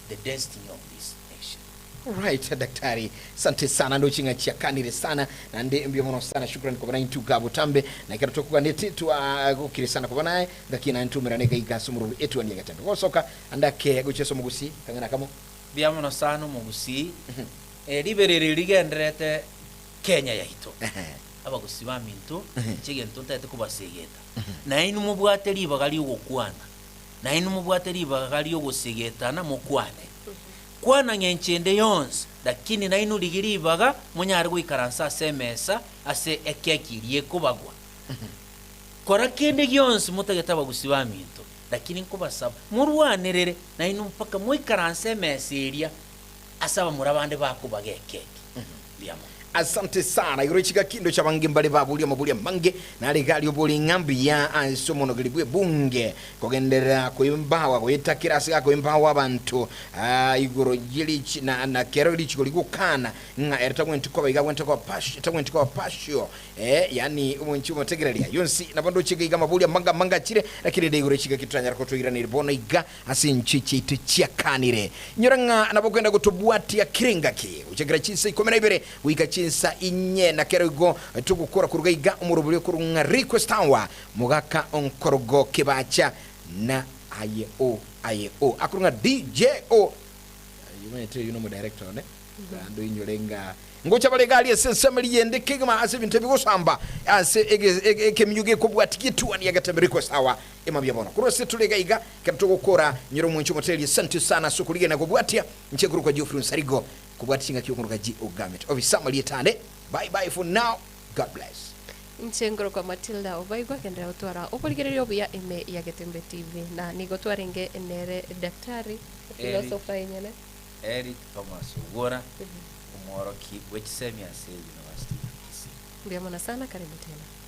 the destiny of this nation. Right, daktari. Asante sana ndo chinga chia kanire sana na ndi mbio mono sana shukrani kwa bana Gabo Tambe na kero tokuwa neti tukire sana kwa bana lakini ntumira nega igasumuru Etwani ya Getembe. Kwa soka andake gucheso mugusi kangana kamo Biamono sana mugusi liberere ligendrete Kenya ya hito. Abagusi ba minto chigento ntete kubasegeta. Na inu mubwate libagali ogokwana. Na inu mubwate libagali ogosegetana mukwane. Kwana ngenchende yonse lakini na inu ligiribaga munyari gwikaransa semesa ase ekekiriye kubagwa kora kende yonse mutageta bagusi ba minto lakini nkubasaba murwanirere na inu mpaka mwikaransa meseria asaba murabande bakubaga ekeke biamo. Asante sana irochika kindo cha bange mbale babulia mabulia mange na legali obuli ngambi ya ansomono gilibwe bunge kogendera kuimbawa kuitakira sika kuimbawa abantu igoro jili na kero lichiko likukana nga ertagwenti kwa biga gwenti kwa pasho tagwenti kwa pasho yani umunchi umutegereria yonsi nabando chika iga mabulia manga chire lakini de igoro chika kitanya ko tugira ni bono iga asinchichi tuchiakanire nyoranga nabogenda gutobwati ya kiringaki uchegira chise 12 wika chinsa inye na kerego tugukora ku rugaiga umurubuli ku request hour mugaka onkorogo kibacha na ayo akurunga DJO you know my director ne ando inyolenga ngocha balegali esensemeli yende kigama ase bintu bigosamba ase ekemyuge kubwatiki Etwani ya Getembe request hour emabya bona kurose tulegaiga katugukora nyiro mwenchu moteli asante sana sukulige na kubwatia nchekuru kwa Geofrey Onsarigo kubwatinga kyokuruka Ogamet obisamali etande bye for now, God bless. Nchengoro kwa Matildah Obaigwa kenda utwara upoligererio bya ime ya Getembe TV na nigotwarenge enere daktari philosopher yenyene Eric Thomas Ugora umworoki w'Kisemia University. Ndio maana sana, karibu tena.